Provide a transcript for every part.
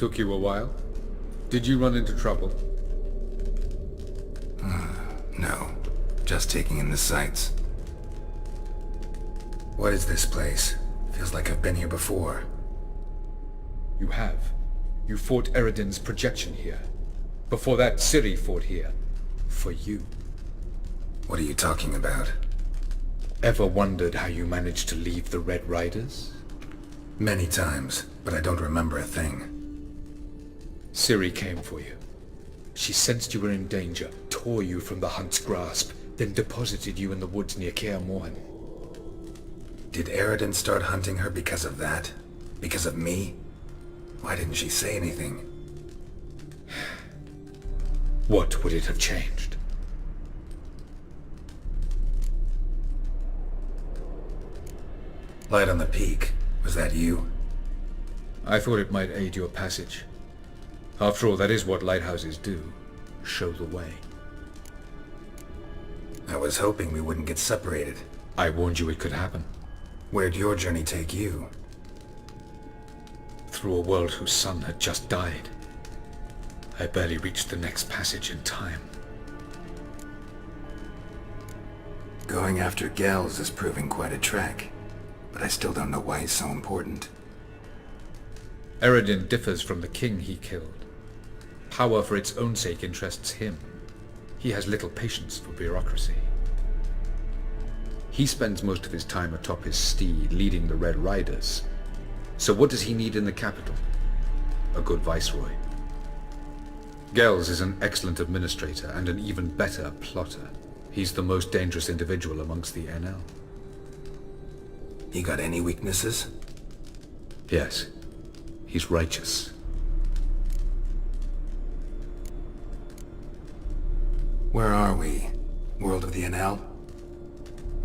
Took you a while? Did you run into trouble? No. Just taking in the sights. What is this place? Feels like I've been here before. You have. You fought Eridan's projection here. Before that, Ciri fought here. For you. What are you talking about? Ever wondered how you managed to leave the Red Riders? Many times, but I don't remember a thing. Ciri came for you. She sensed you were in danger, tore you from the Hunt's grasp, then deposited you in the woods near Kaer Morhen. Did Eridan start hunting her because of that? Because of me? Why didn't she say anything? What would it have changed? Light on the peak. Was that you? I thought it might aid your passage. After all, that is what lighthouses do. Show the way. I was hoping we wouldn't get separated. I warned you it could happen. Where'd your journey take you? Through a world whose sun had just died. I barely reached the next passage in time. Going after Gels is proving quite a trek. But I still don't know why he's so important. Eridan differs from the king he killed. Power for its own sake interests him. He has little patience for bureaucracy. He spends most of his time atop his steed, leading the Red Riders. So what does he need in the capital? A good viceroy. Gels is an excellent administrator and an even better plotter. He's the most dangerous individual amongst the NL. You got any weaknesses? Yes. He's righteous. Where are we? World of the NL?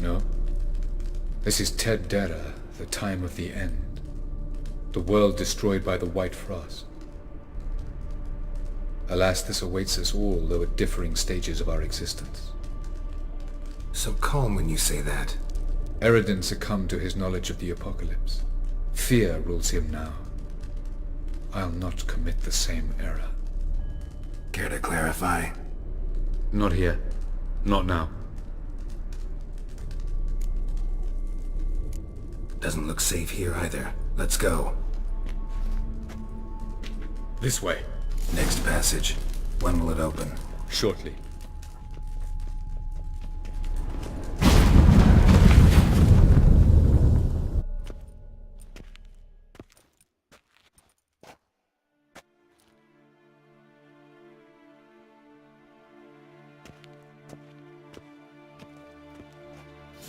No. This is Ted Dera, the time of the end. The world destroyed by the White Frost. Alas, this awaits us all, though at differing stages of our existence. So calm when you say that. Eridan succumbed to his knowledge of the apocalypse. Fear rules him now. I'll not commit the same error. Care to clarify? Not here. Not now. Doesn't look safe here either. Let's go. This way. Next passage. When will it open? Shortly.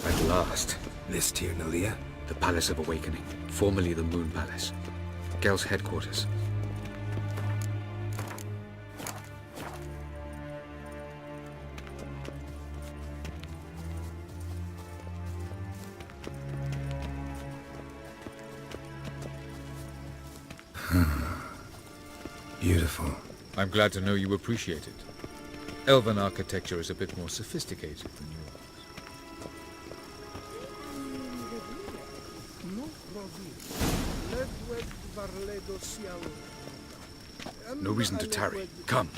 At last. This Tyr Nalia? The Palace of Awakening, formerly the Moon Palace. Gel's headquarters. Beautiful. I'm glad to know you appreciate it. Elven architecture is a bit more sophisticated than yours. No reason to tarry. Come.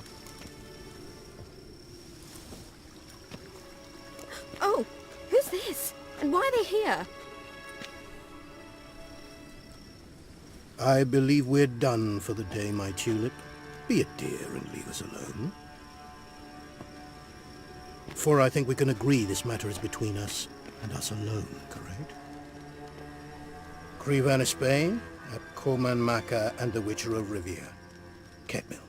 Oh, who's this? And why are they here? I believe we're done for the day, my tulip. Be a dear and leave us alone. For I think we can agree this matter is between us and us alone, correct? Krivan Spain, at Corman Maka and the Witcher of Rivia. Ketmil.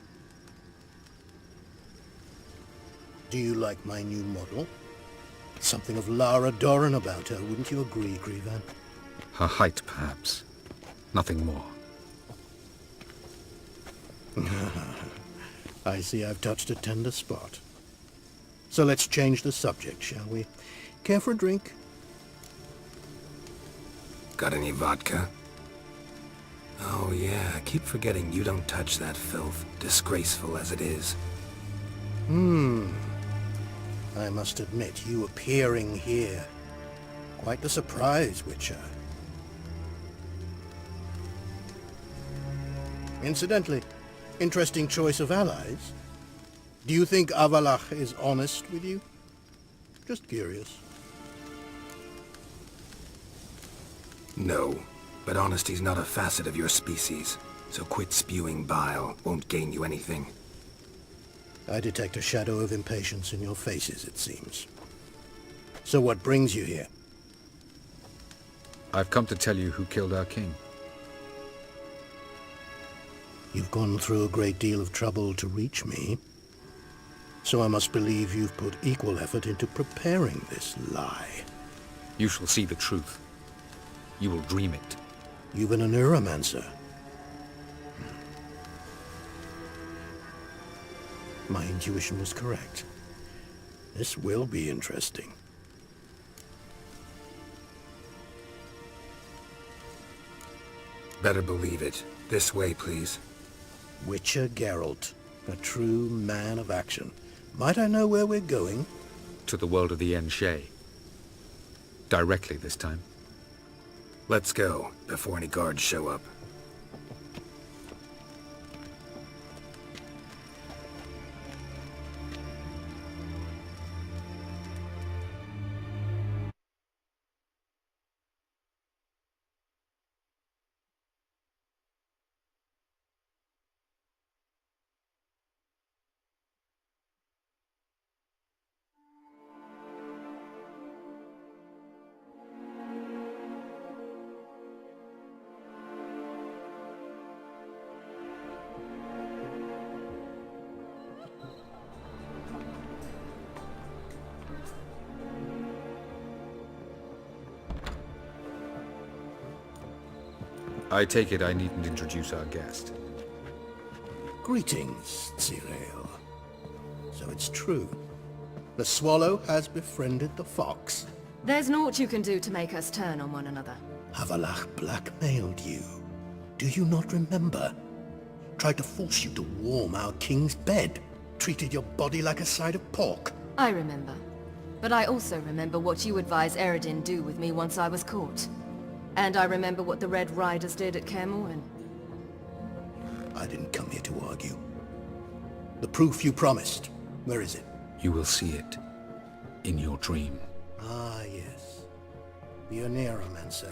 Do you like my new model? Something of Lara Doran about her, wouldn't you agree, Krivan? Her height, perhaps. Nothing more. I see I've touched a tender spot. So let's change the subject, shall we? Care for a drink? Got any vodka? Oh yeah, I keep forgetting you don't touch that filth, disgraceful as it is. I must admit, you appearing here. Quite the surprise, Witcher. Incidentally, interesting choice of allies. Do you think Avalach is honest with you? Just curious. No, but honesty's not a facet of your species, so quit spewing bile. Won't gain you anything. I detect a shadow of impatience in your faces, it seems. So what brings you here? I've come to tell you who killed our king. You've gone through a great deal of trouble to reach me, so I must believe you've put equal effort into preparing this lie. You shall see the truth. You will dream it. You've been a neuromancer. My intuition was correct. This will be interesting. Better believe it. This way, please. Witcher Geralt, a true man of action. Might I know where we're going? To the world of the Enshe. Directly this time. Let's go, before any guards show up. I take it I needn't introduce our guest. Greetings, Cyril. So it's true. The swallow has befriended the fox. There's naught you can do to make us turn on one another. Avalach blackmailed you. Do you not remember? Tried to force you to warm our king's bed. Treated your body like a side of pork. I remember. But I also remember what you advised Eredin do with me once I was caught. And I remember what the Red Riders did at Kaer Morhen. I didn't come here to argue. The proof you promised, where is it? You will see it in your dream. Ah, yes. The Neuromancer.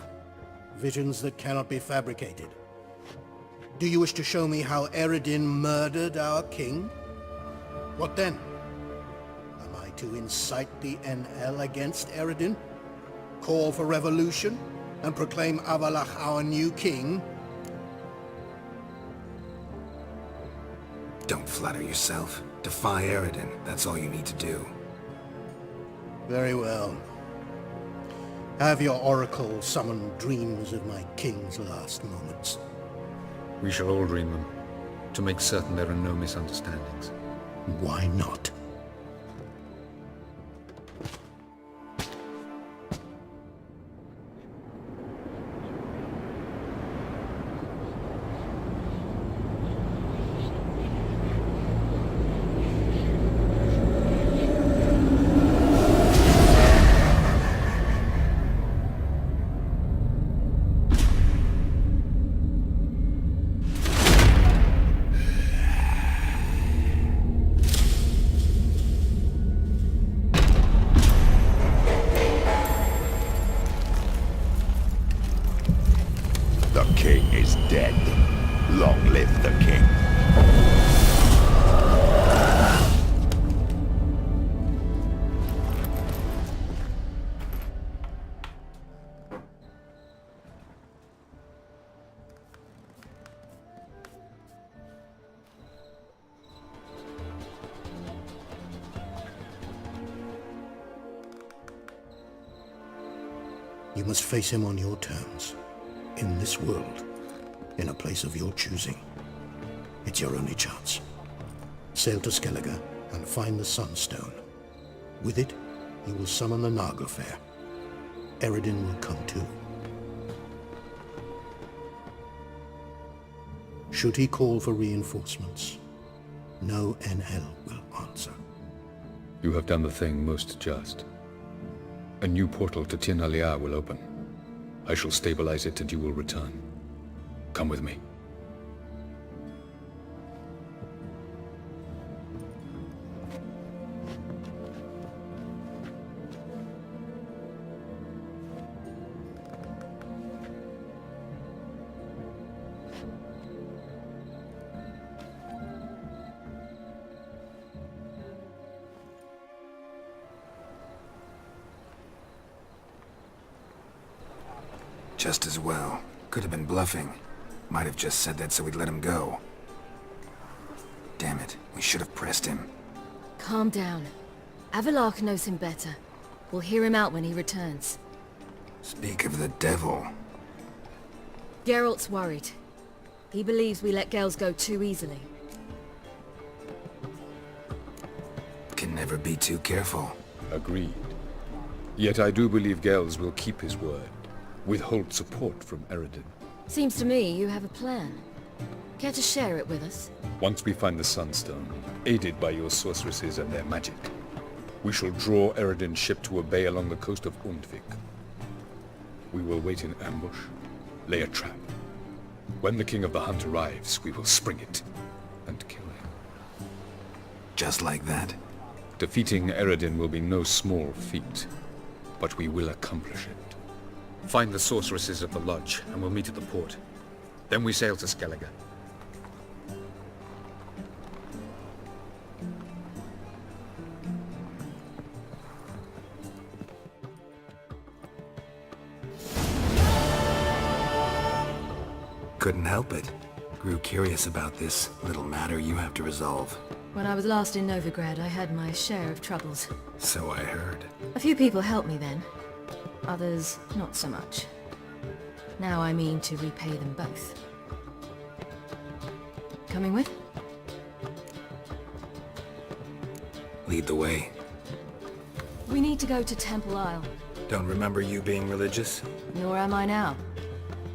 Visions that cannot be fabricated. Do you wish to show me how Eredin murdered our king? What then? Am I to incite the NL against Eredin? Call for revolution? And proclaim Avalach our new king? Don't flatter yourself. Defy Eredin. That's all you need to do. Very well. Have your oracle summon dreams of my king's last moments. We shall all dream them, to make certain there are no misunderstandings. Why not? The king is dead. Long live the king. You must face him on your terms. In this world, in a place of your choosing. It's your only chance. Sail to Skellige and find the Sunstone. With it, you will summon the Naglfar. Eredin will come too. Should he call for reinforcements, no NL will answer. You have done the thing most just. A new portal to Tir Nalia will open. I shall stabilize it and you will return. Come with me. Just as well. Could have been bluffing. Might have just said that so we'd let him go. Damn it, we should have pressed him. Calm down. Avalok knows him better. We'll hear him out when he returns. Speak of the devil. Geralt's worried. He believes we let girls go too easily. Can never be too careful. Agreed. Yet I do believe Gels will keep his word. Withhold support from Eredin. Seems to me you have a plan. Care to share it with us? Once we find the Sunstone, aided by your sorceresses and their magic, we shall draw Eredin's ship to a bay along the coast of Undvik. We will wait in ambush, lay a trap. When the King of the Hunt arrives, we will spring it and kill him. Just like that. Defeating Eredin will be no small feat, but we will accomplish it. Find the sorceresses at the lodge, and we'll meet at the port. Then we sail to Skellige. Couldn't help it. Grew curious about this little matter you have to resolve. When I was last in Novigrad, I had my share of troubles. So I heard. A few people helped me then. Others, not so much. Now I mean to repay them both. Coming with? Lead the way. We need to go to Temple Isle. Don't remember you being religious? Nor am I now.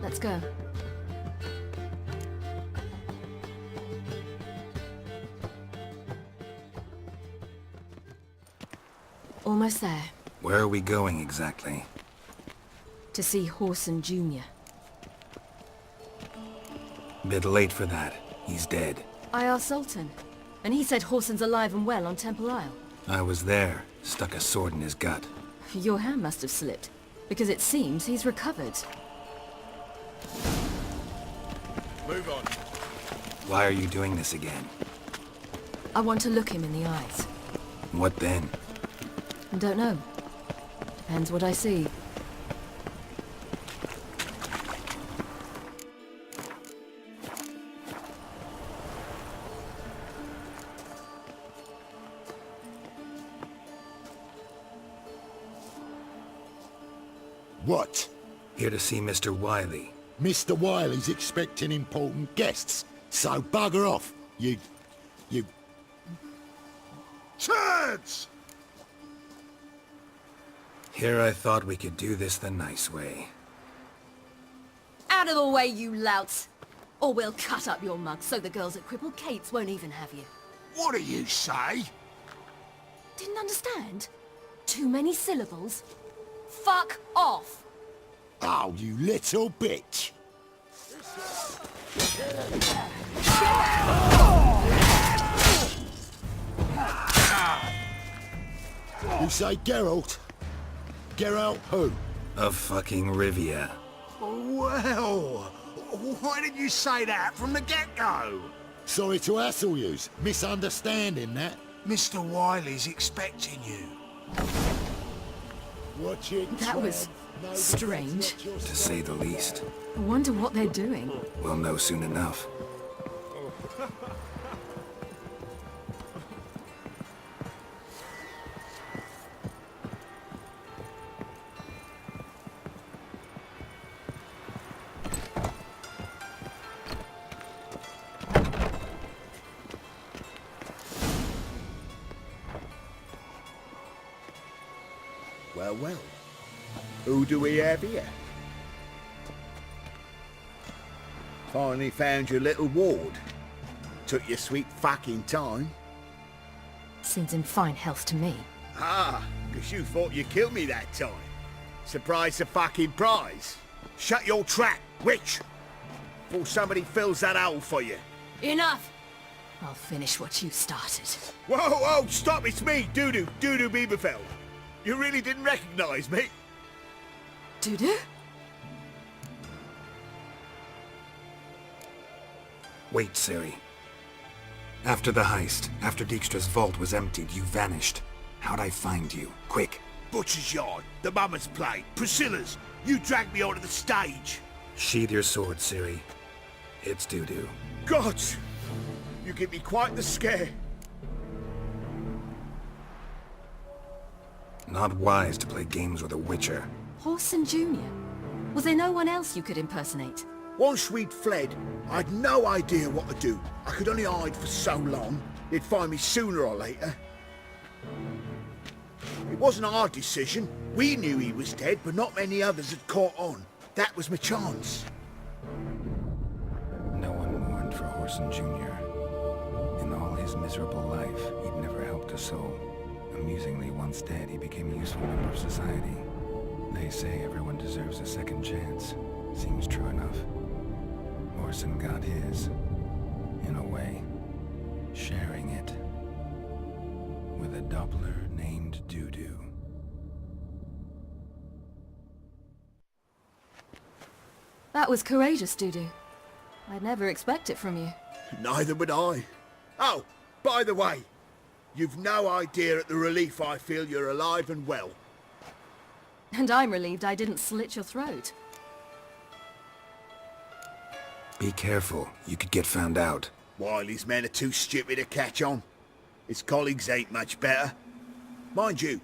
Let's go. Almost there. Where are we going exactly? To see Horson Jr. Bit late for that. He's dead. I asked Sultan, and he said Horson's alive and well on Temple Isle. I was there. Stuck a sword in his gut. Your hand must have slipped, because it seems he's recovered. Move on. Why are you doing this again? I want to look him in the eyes. What then? I don't know. Depends what I see. What? Here to see Mr. Wiley. Mr. Wiley's expecting important guests, so bugger off, you... Turds! Here I thought we could do this the nice way. Out of the way, you louts! Or we'll cut up your mug so the girls at Cripple Kate's won't even have you. What do you say? Didn't understand? Too many syllables? Fuck off! Oh, you little bitch! You say Geralt? Geralt who? Of fucking Rivia. Well, why didn't you say that from the get-go? Sorry to hassle yous. Misunderstanding that. Mr. Wiley's expecting you. Watch it. That was Nobody strange. gets what you're To say the least. I wonder what they're doing. We'll know soon enough. Well, well. Who do we have here? Finally found your little ward. Took your sweet fucking time. Seems in fine health to me. Ah, because you thought you killed me that time. Surprise the fucking prize. Shut your trap, witch! Before somebody fills that hole for you. Enough! I'll finish what you started. Whoa, whoa, stop, it's me, Dudu Bieberfeld. You really didn't recognize me? Dudu? Wait, Ciri. After the heist, after Dijkstra's vault was emptied, you vanished. How'd I find you? Quick, Butcher's yard, the mummer's plate, Priscilla's. You dragged me onto the stage. Sheathe your sword, Ciri. It's doo-doo. God! You give me quite the scare. Not wise to play games with a witcher. Horson Jr.? Was there no one else you could impersonate? Once we'd fled, I had no idea what to do. I could only hide for so long. They'd find me sooner or later. It wasn't our decision. We knew he was dead, but not many others had caught on. That was my chance. No one mourned for Horson Jr. In all his miserable life, he'd never helped a soul. Amusingly, once dead, he became a useful member of society. They say everyone deserves a second chance. Seems true enough. Horson got his, in a way, sharing it with a Doppler named Doo-Doo. That was courageous, Dudu. I'd never expect it from you. Neither would I. Oh, by the way, you've no idea at the relief I feel you're alive and well. And I'm relieved I didn't slit your throat. Be careful. You could get found out. Wiley's men are too stupid to catch on. His colleagues ain't much better. Mind you,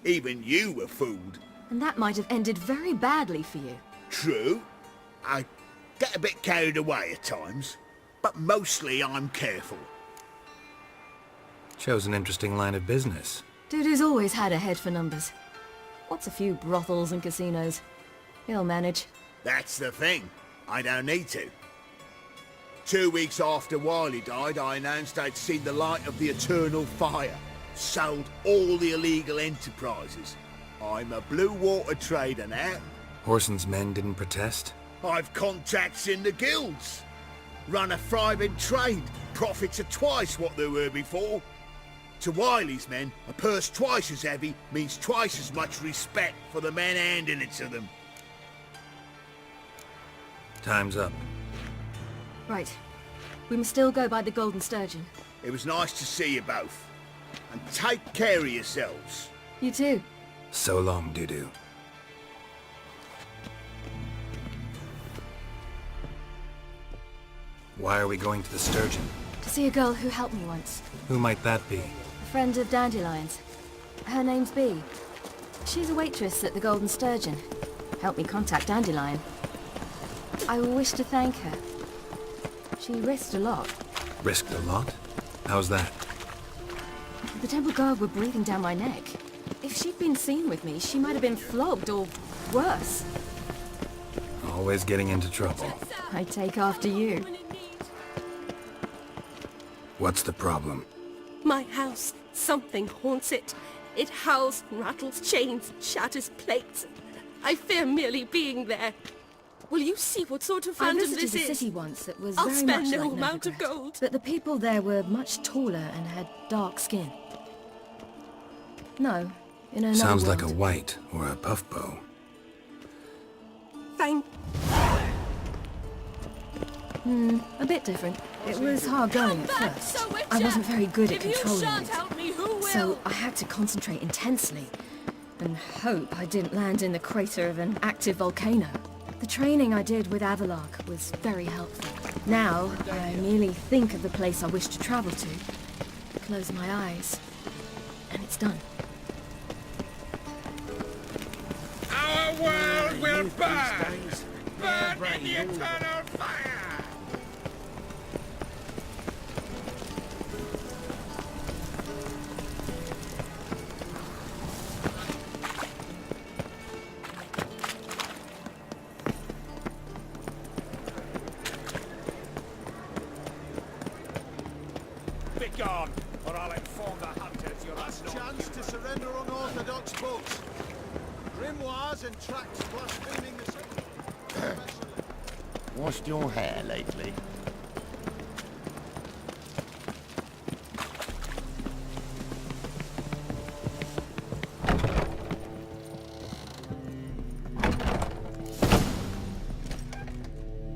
even you were fooled. And that might have ended very badly for you. True. I get a bit carried away at times, but mostly I'm careful. Chose an interesting line of business. Dudu's always had a head for numbers. What's a few brothels and casinos? He'll manage. That's the thing. I don't need to. 2 weeks after Wiley died, I announced I'd seen the light of the eternal fire. Sold all the illegal enterprises. I'm a blue water trader now. Horson's men didn't protest? I've contacts in the guilds. Run a thriving trade. Profits are twice what they were before. To Wiley's men, a purse twice as heavy means twice as much respect for the men handing it to them. Time's up. Right. We must still go by the Golden Sturgeon. It was nice to see you both. And take care of yourselves. You too. So long, Doo-Doo. Why are we going to the Sturgeon? To see a girl who helped me once. Who might that be? A friend of Dandelion's. Her name's Bee. She's a waitress at the Golden Sturgeon. Helped me contact Dandelion. I wish to thank her. She risked a lot. Risked a lot? How's that? The Temple Guard were breathing down my neck. If she'd been seen with me, she might have been flogged or worse. Always getting into trouble. I take after you. What's the problem? My house. Something haunts it. It howls, rattles chains, shatters plates. I fear merely being there. Will you see what sort of I phantom visited this a is? city once that was I'll very spend much no like amount of Novigrad, gold. but the people there were much taller and had dark skin. No, in another Sounds world. like a white or a puff bow. Thank... A bit different. It was hard going at back, first. Sir Witcher! I wasn't very good at If you controlling shan't it. help me, who will? So I had to concentrate intensely and hope I didn't land in the crater of an active volcano. The training I did with Avalark was very helpful. Now, I merely think of the place I wish to travel to, close my eyes, and it's done. Our world will burn! Burn in the eternal fire! Begone, or I'll inform the hunters you're Last chance to surrender unorthodox books. Grimoires and tracts blaspheming the sacred. Washed your hair lately?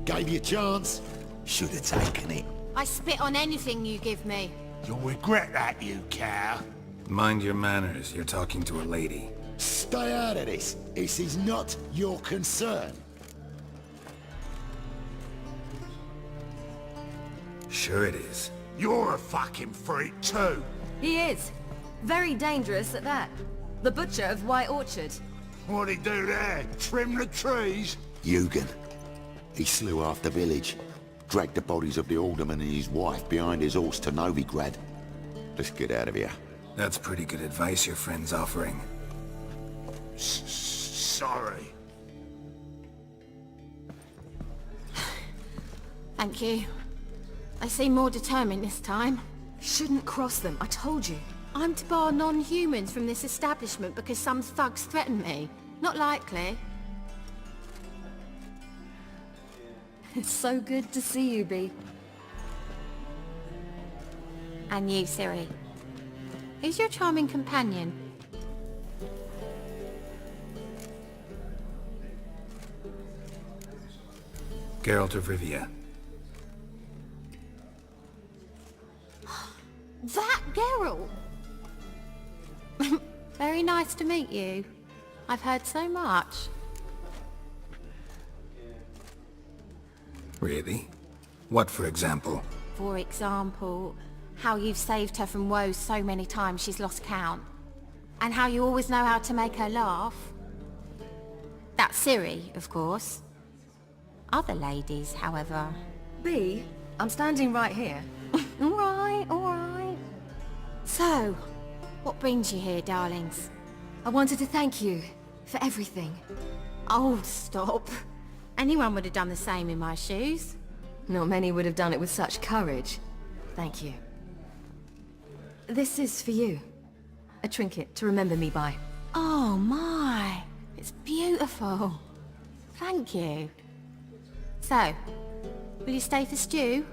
Gave you a chance. Should have taken it. I spit on anything you give me. You'll regret that, you cow. Mind your manners, you're talking to a lady. Stay out of this. This is not your concern. Sure it is. You're a fucking freak too. He is. Very dangerous at that. The butcher of White Orchard. What'd he do there? Trim the trees? Eugen. He slew half the village. Dragged the bodies of the alderman and his wife behind his horse to Novigrad. Let's get out of here. That's pretty good advice your friend's offering. Sorry. Thank you. They seem more determined this time. Shouldn't cross them, I told you. I'm to bar non-humans from this establishment because some thugs threaten me. Not likely. It's so good to see you, Bee. And you, Ciri. Who's your charming companion? Geralt of Rivia. That Geralt! Very nice to meet you. I've heard so much. Really? What, for example? For example, how you've saved her from woes so many times she's lost count. And how you always know how to make her laugh. That's Ciri, of course. Other ladies, however... Bee, I'm standing right here. Alright, alright. So, what brings you here, darlings? I wanted to thank you for everything. Oh, stop. Anyone would have done the same in my shoes. Not many would have done it with such courage. Thank you. This is for you. A trinket to remember me by. Oh my, it's beautiful. Thank you. So, will you stay for stew?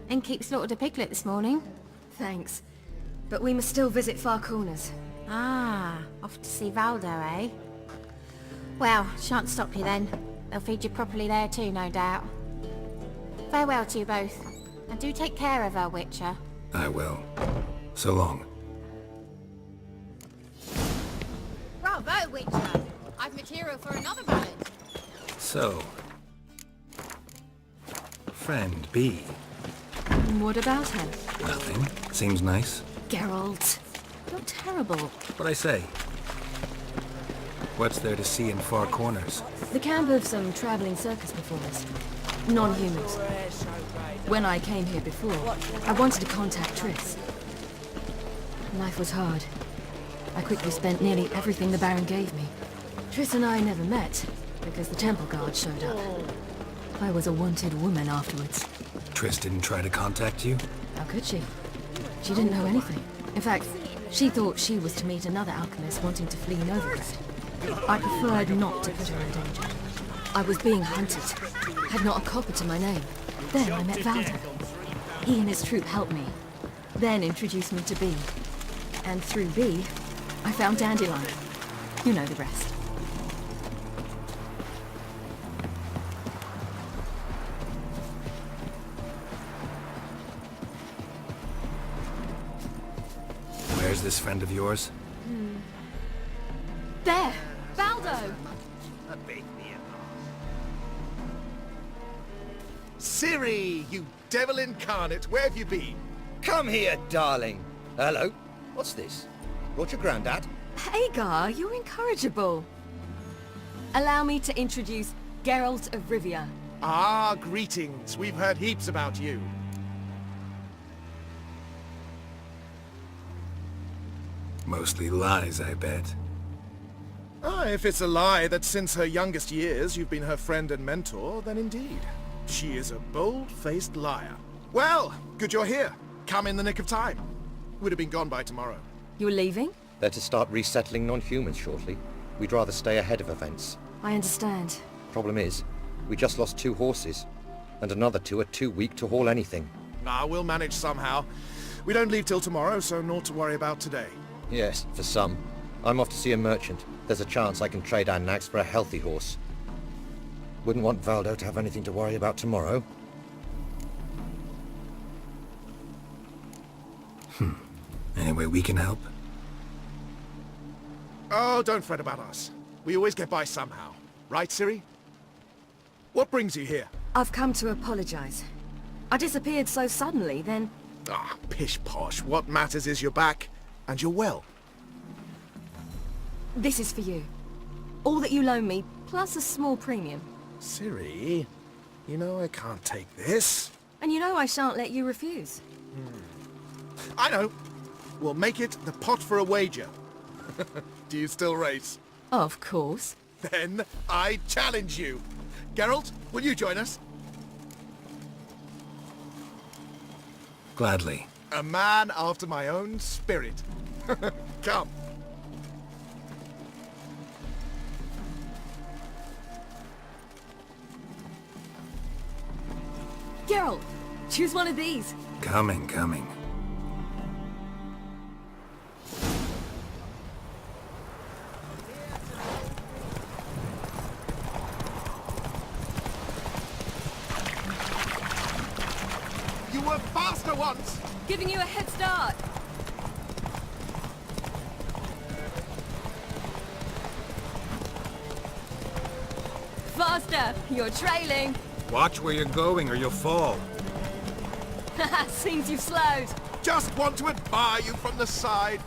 And keep slaughtered a piglet this morning? Thanks. But we must still visit Far Corners. Ah, off to see Valdo, eh? Well, shan't stop you then. They'll feed you properly there too, no doubt. Farewell to you both. And do take care of her, Witcher. I will. So long. Bravo, Witcher! I've material for another ballad. So... Friend B. What about him? Nothing. Seems nice. Geralt. You're terrible. What'd I say? What's there to see in Far Corners? The camp of some traveling circus performers. Non-humans. When I came here before, I wanted to contact Triss. Life was hard. I quickly spent nearly everything the Baron gave me. Triss and I never met, because the temple guard showed up. I was a wanted woman afterwards. Triss didn't try to contact you? How could she? She didn't know anything. In fact, she thought she was to meet another alchemist wanting to flee Novigrad. I preferred not to put her in danger. I was being hunted. Had not a copper to my name. Then I met Valdo. He and his troop helped me. Then introduced me to Bee. And through Bee, I found Dandelion. You know the rest. Where's this friend of yours? There! Valdo! Ciri, you devil incarnate, where have you been? Come here, darling. Hello. What's this? Brought your granddad? Hagar, you're incorrigible. Allow me to introduce Geralt of Rivia. Ah, greetings. We've heard heaps about you. Mostly lies, I bet. Ah, if it's a lie that since her youngest years you've been her friend and mentor, then indeed. She is a bold-faced liar. Well, good you're here. Come in the nick of time. Would have been gone by tomorrow. You're leaving? They're to start resettling non-humans shortly. We'd rather stay ahead of events. I understand. Problem is, we just lost 2 horses. And another 2 are too weak to haul anything. Ah, we'll manage somehow. We don't leave till tomorrow, so naught to worry about today. Yes, for some. I'm off to see a merchant. There's a chance I can trade our nags for a healthy horse. Wouldn't want Valdo to have anything to worry about tomorrow. Any way we can help? Oh, don't fret about us. We always get by somehow. Right, Ciri? What brings you here? I've come to apologize. I disappeared so suddenly, then... Ah, pish-posh. What matters is you're back, and you're well. This is for you. All that you loan me, plus a small premium. Ciri, you know I can't take this. And you know I shan't let you refuse. I know. We'll make it the pot for a wager. Do you still race? Of course. Then I challenge you. Geralt, will you join us? Gladly. A man after my own spirit. Come. Geralt, choose one of these. Coming, coming. You were faster once! Giving you a head start. Faster! You're trailing. Watch where you're going or you'll fall. Seems you've slowed. Just want to admire you from the side.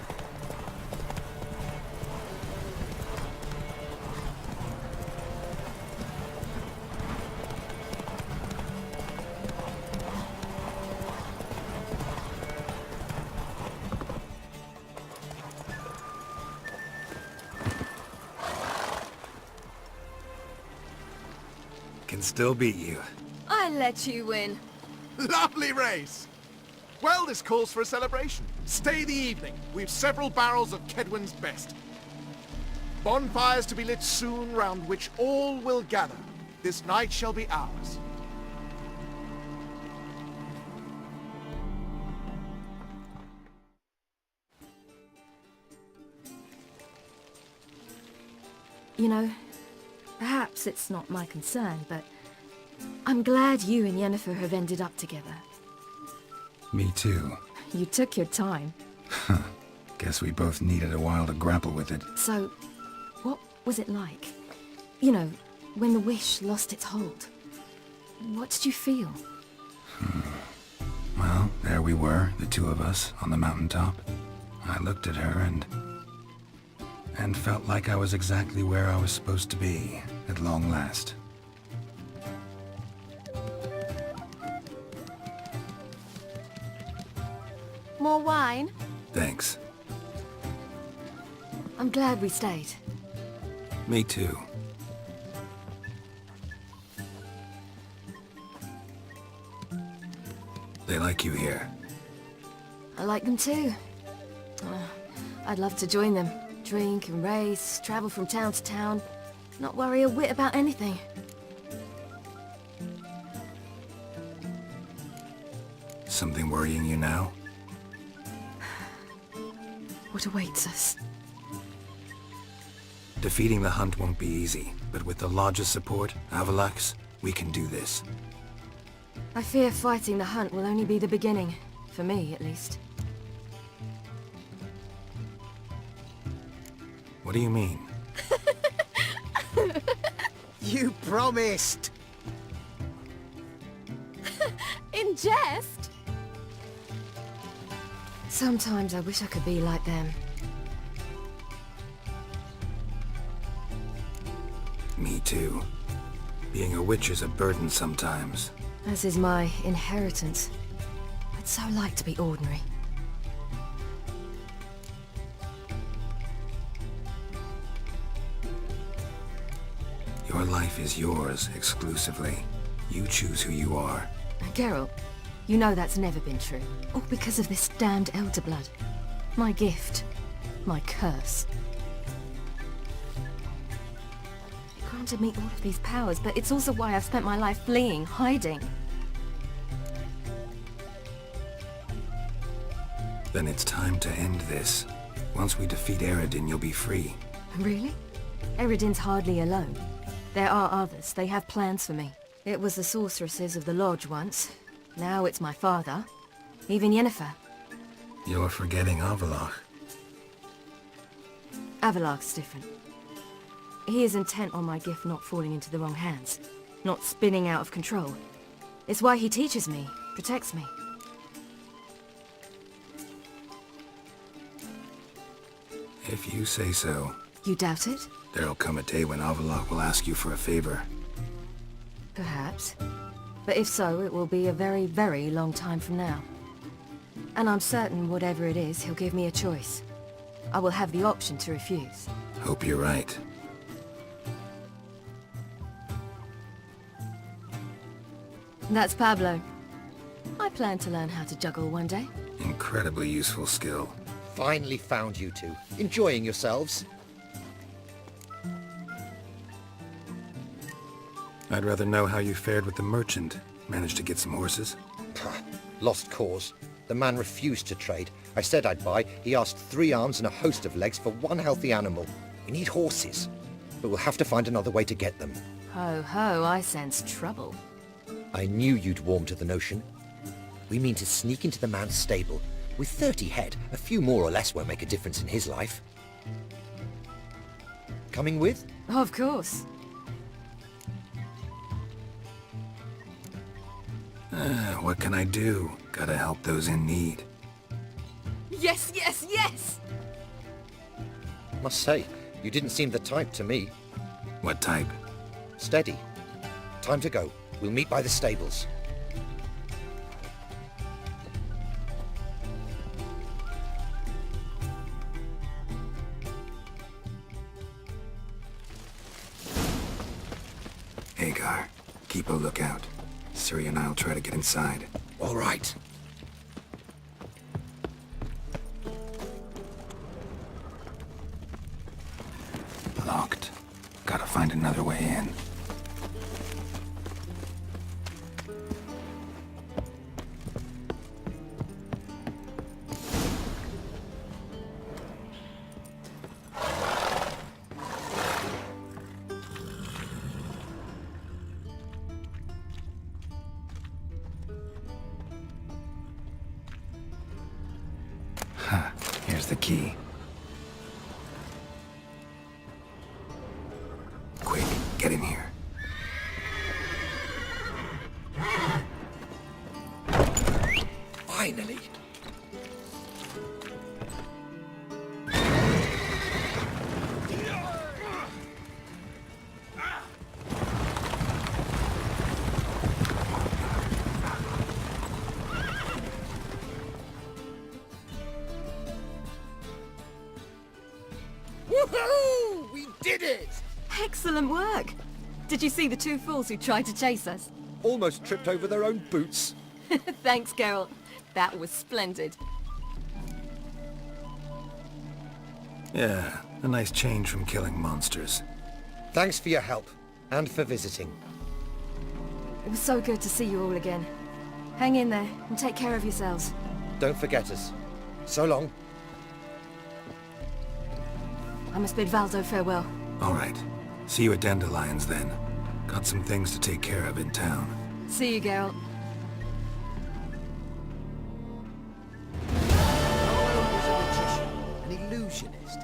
Can still beat you. I let you win. Lovely race! Well, this calls for a celebration. Stay the evening. We've several barrels of Kedwen's best. Bonfires to be lit soon, round which all will gather. This night shall be ours. You know, perhaps it's not my concern, but I'm glad you and Yennefer have ended up together. Me too. You took your time. Guess we both needed a while to grapple with it. So, what was it like? You know, when the wish lost its hold. What did you feel? Well, there we were, the two of us, on the mountaintop. I looked at her and felt like I was exactly where I was supposed to be, at long last. More wine? Thanks. I'm glad we stayed. Me too. They like you here. I like them too. I'd love to join them. Drink and race, travel from town to town. Not worry a whit about anything. Something worrying you now? What awaits us? Defeating the hunt won't be easy, but with the Lodge's support, Avalax, we can do this. I fear fighting the hunt will only be the beginning. For me, at least. What do you mean? You promised! In jest? Sometimes I wish I could be like them. Me too. Being a witch is a burden sometimes. As is my inheritance. I'd so like to be ordinary. Your life is yours, exclusively. You choose who you are. Geralt, you know that's never been true. All because of this damned elder blood. My gift. My curse. It granted me all of these powers, but it's also why I've spent my life fleeing, hiding. Then it's time to end this. Once we defeat Eredin, you'll be free. Really? Eredin's hardly alone. There are others. They have plans for me. It was the sorceresses of the Lodge once. Now it's my father. Even Yennefer. You're forgetting Avalach. Avalark's different. He is intent on my gift not falling into the wrong hands, not spinning out of control. It's why he teaches me, protects me. If you say so. You doubt it? There'll come a day when Avalark will ask you for a favor. Perhaps. But if so, it will be a very, very long time from now. And I'm certain whatever it is, he'll give me a choice. I will have the option to refuse. Hope you're right. That's Pablo. I plan to learn how to juggle one day. Incredibly useful skill. Finally found you two. Enjoying yourselves? I'd rather know how you fared with the merchant. Managed to get some horses? Lost cause. The man refused to trade. I said I'd buy. He asked 3 arms and a host of legs for 1 healthy animal. We need horses. But we'll have to find another way to get them. Ho ho, I sense trouble. I knew you'd warm to the notion. We mean to sneak into the man's stable. With 30 head, a few more or less won't make a difference in his life. Coming with? Of course. What can I do? Gotta help those in need. Yes, yes, yes! Must say, you didn't seem the type to me. What type? Steady. Time to go. We'll meet by the stables. Hagar, keep a lookout. Ciri and I'll try to get inside. All right. Locked. Gotta find another way in. Here's the key. Quick, get in here. Finally. Woohoo! We did it! Excellent work! Did you see the 2 fools who tried to chase us? Almost tripped over their own boots. Thanks, Geralt. That was splendid. Yeah, a nice change from killing monsters. Thanks for your help, and for visiting. It was so good to see you all again. Hang in there, and take care of yourselves. Don't forget us. So long. I must bid Valdo farewell. All right. See you at Dandelions then. Got some things to take care of in town. See you, Geralt. An illusionist.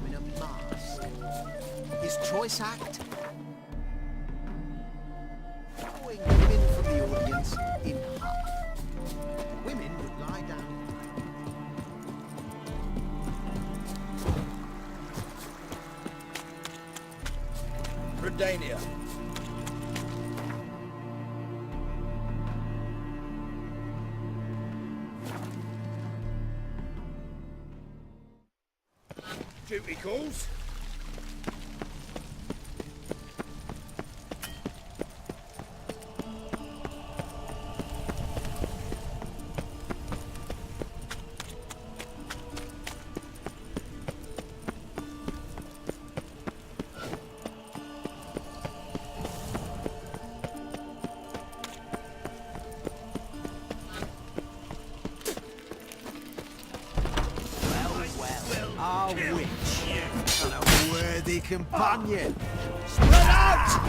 In a mask. His choice act. Drawing women from the audience in half. Women would lie down. Redania. Duty calls. Our witch and a worthy companion. Spread out!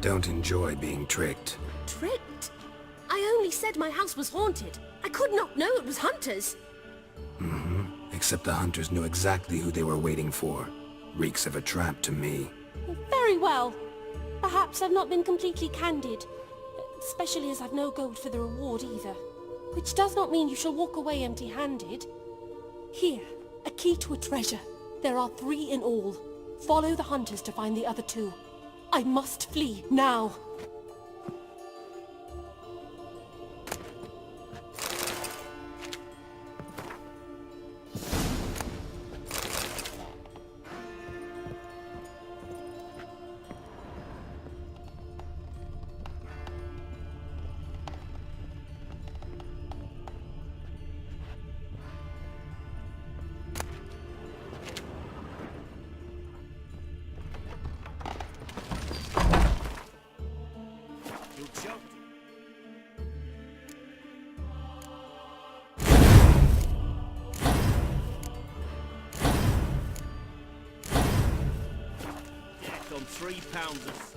don't enjoy being tricked. Tricked? I only said my house was haunted. I could not know it was hunters. Except the hunters knew exactly who they were waiting for. Reeks of a trap to me. Very well. Perhaps I've not been completely candid. Especially as I've no gold for the reward either. Which does not mean you shall walk away empty-handed. Here, a key to a treasure. There are 3 in all. Follow the hunters to find the other 2. I must flee now. On 3 pounders.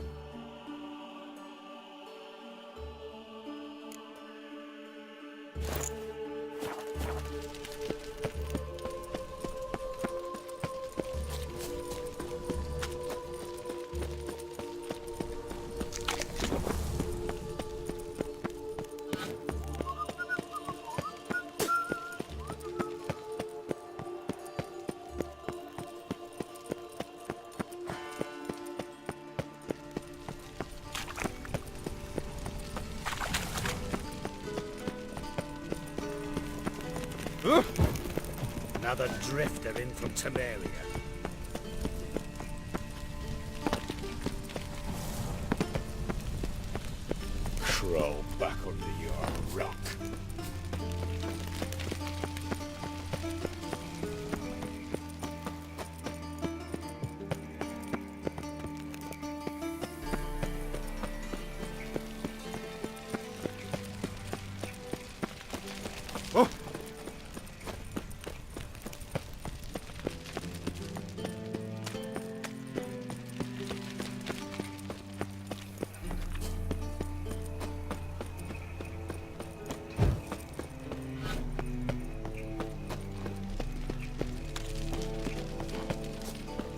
Another drifter in from Temeria. Crawl back under your rock.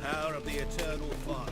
Power of the eternal fire.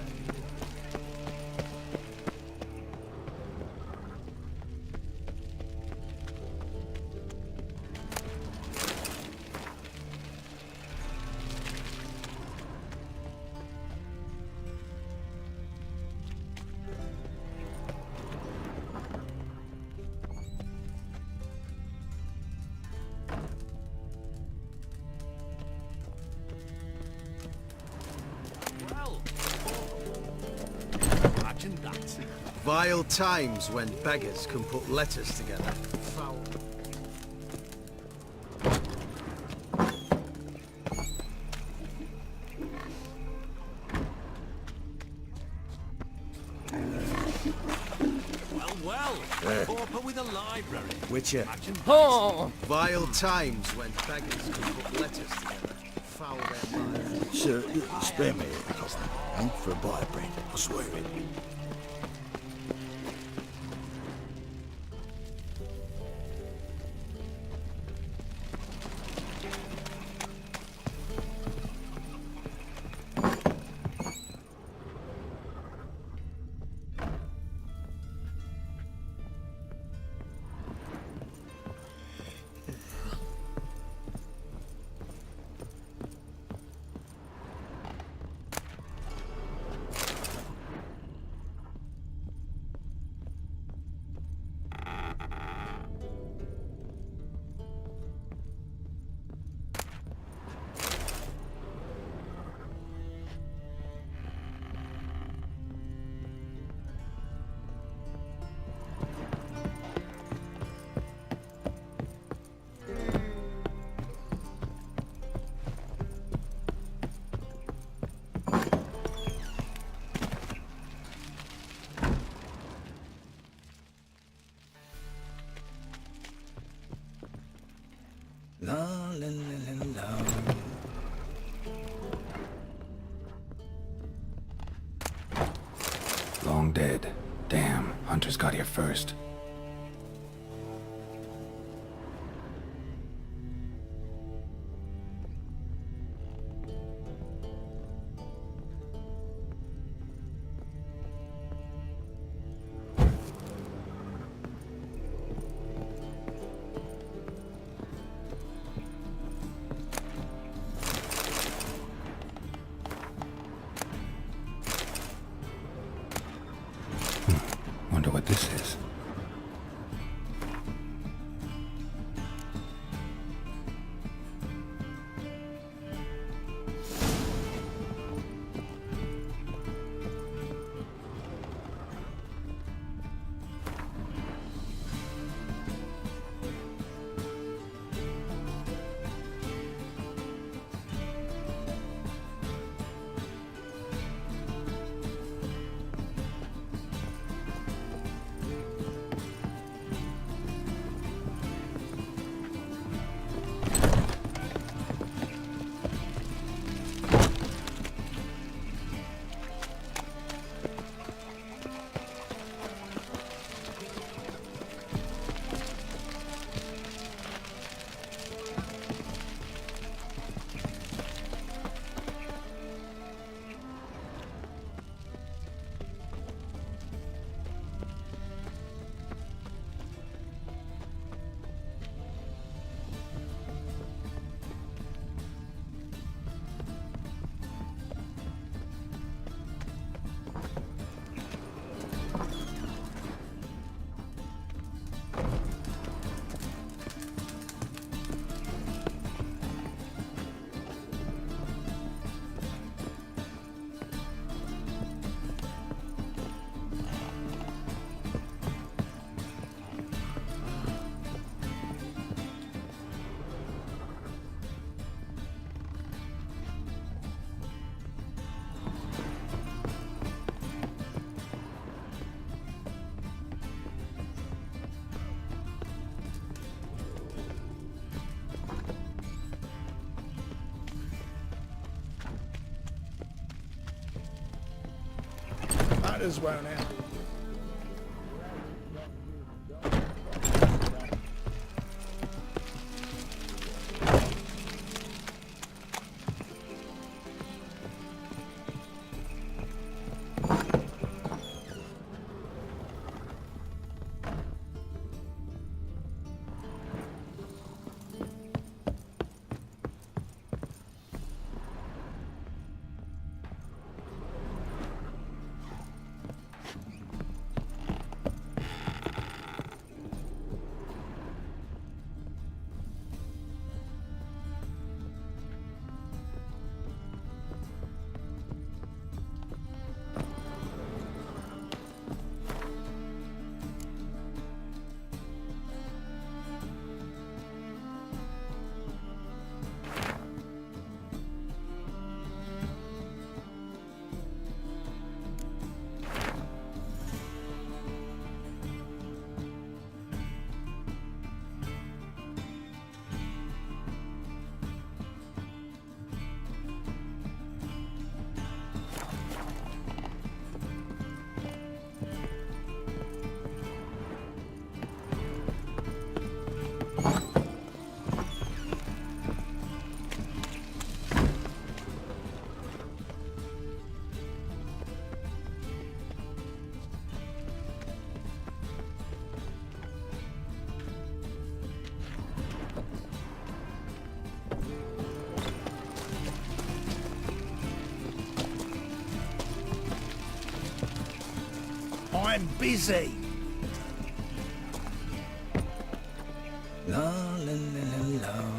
Vile times when beggars can put letters together. Foul. Pauper with a library. Witcher. Oh! Vile times when beggars can put letters together. Foul their minds. Sir, spare me a couple, for a bite of bread, I swear it. La la la la la. Long dead. hunters got here first. Wonder what this is. Might as well now. I'm busy. La la la la la.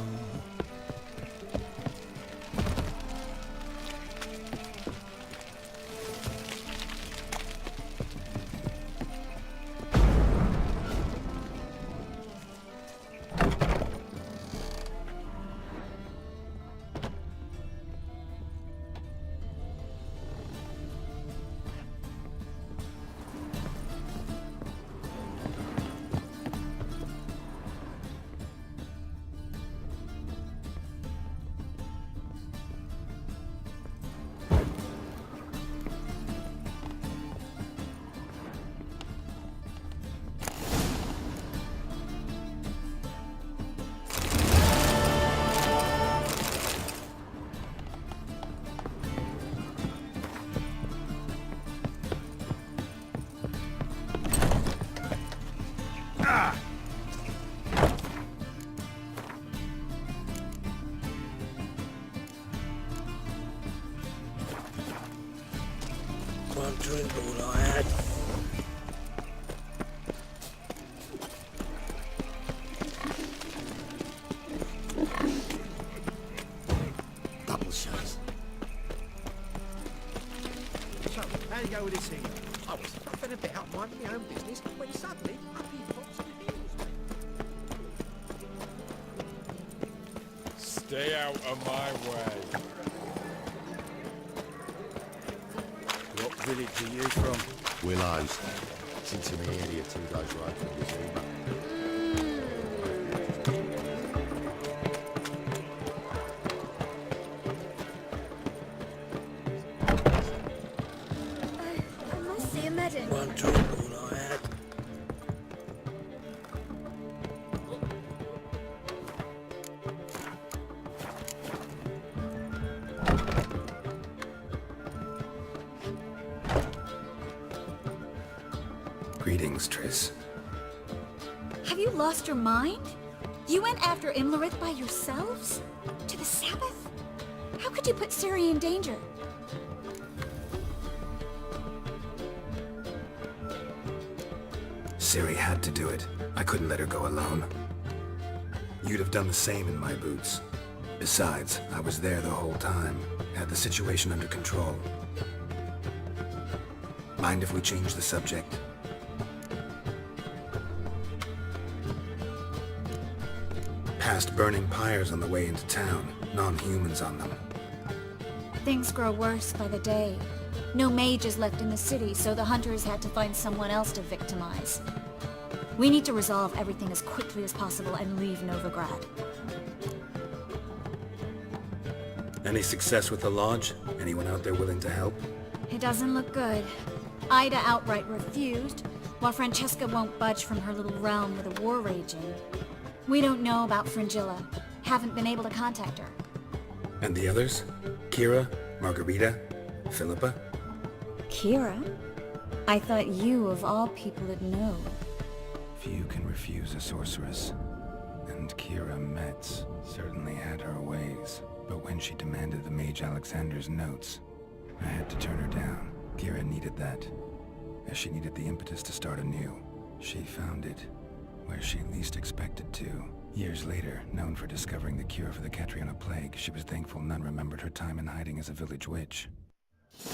One drink all I had. Double shots. So, how you go with this thing? I was puffing a bit up minding my own business when suddenly up he pops the heels, mate. Stay out of my way. What village are you from? Willows. It's into the area 2 days right from this evening. I must see a medic. One drink all I had. Greetings, Triss. Have you lost your mind? You went after Imlerith by yourselves? To the Sabbath? How could you put Ciri in danger? Ciri had to do it. I couldn't let her go alone. You'd have done the same in my boots. Besides, I was there the whole time. Had the situation under control. Mind if we change the subject? Past burning pyres on the way into town. Non-humans on them. Things grow worse by the day. No mages left in the city, so the hunters had to find someone else to victimize. We need to resolve everything as quickly as possible and leave Novigrad. Any success with the lodge? Anyone out there willing to help? It doesn't look good. Ida outright refused, while Francesca won't budge from her little realm with a war raging. We don't know about Fringilla. Haven't been able to contact her. And the others? Kira? Margarita? Philippa? Kira? I thought you, of all people, would know. Few can refuse a sorceress. And Kira Metz certainly had her ways. But when she demanded the Mage Alexander's notes, I had to turn her down. Kira needed that, as she needed the impetus to start anew. She found it where she least expected to. Years later, known for discovering the cure for the Catriona plague, she was thankful none remembered her time in hiding as a village witch.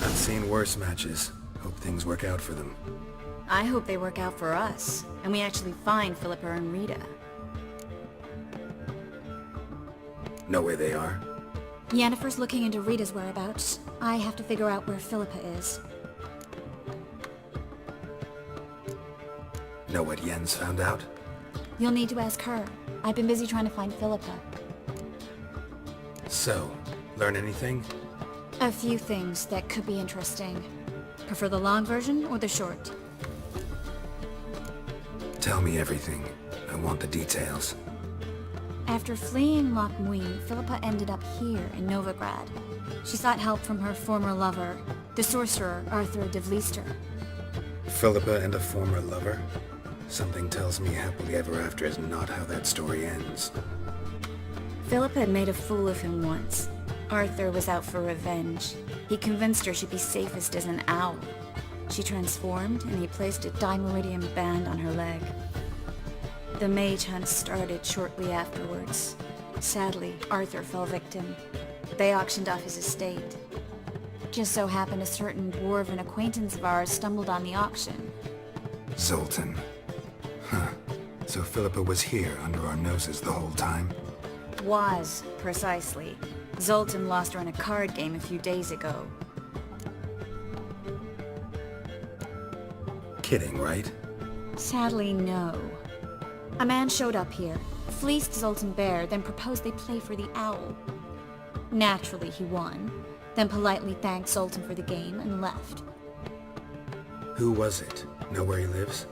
I've seen worse matches. Hope things work out for them. I hope they work out for us, and we actually find Philippa and Rita. Know where they are? Yennefer's looking into Rita's whereabouts. I have to figure out where Philippa is. Know what Jens found out? You'll need to ask her. I've been busy trying to find Philippa. So, learn anything? A few things that could be interesting. Prefer the long version or the short? Tell me everything. I want the details. After fleeing Loch Muin, Philippa ended up here in Novigrad. She sought help from her former lover, the sorcerer Arthur de Vlister. Philippa and a former lover? Something tells me happily ever after is not how that story ends. Philippa had made a fool of him once. Arthur was out for revenge. He convinced her she'd be safest as an owl. She transformed, and he placed a dimeridium band on her leg. The mage hunt started shortly afterwards. Sadly, Arthur fell victim. They auctioned off his estate. Just so happened a certain dwarven acquaintance of ours stumbled on the auction. Zoltan. Huh. So Philippa was here under our noses the whole time? Was, precisely. Zoltan lost her in a card game a few days ago. Kidding, right? Sadly, no. A man showed up here, fleeced Zoltan bare, then proposed they play for the owl. Naturally, he won, then politely thanked Zoltan for the game and left. Who was it? Know where he lives?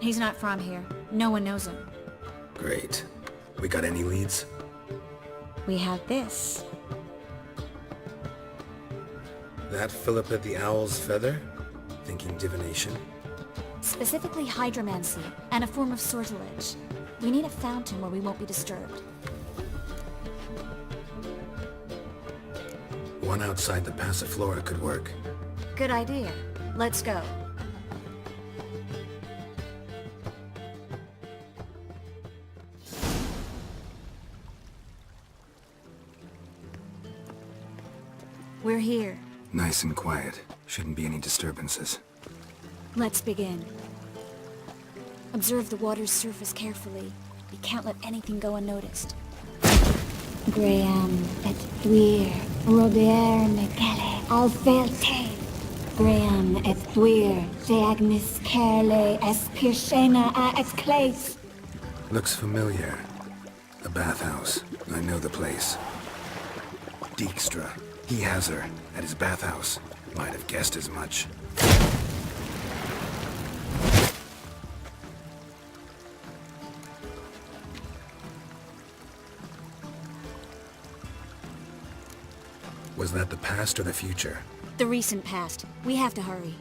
He's not from here. No one knows him. Great. We got any leads? We have this. That Philippa the Owl's feather? Thinking divination? Specifically hydromancy, and a form of sortilege. We need a fountain where we won't be disturbed. One outside the Passiflora could work. Good idea. Let's go. We're here. Nice and quiet. Shouldn't be any disturbances. Let's begin. Observe the water's surface carefully. We can't let anything go unnoticed. Graham et thuir, Robert Mekele, Alfelte. Graham et thuir, Deagnis Kerle, Espirshena a Esclase. Looks familiar. The bathhouse. I know the place. Dijkstra. He has her at his bathhouse. Might have guessed as much. Was that the past or the future? The recent past. We have to hurry.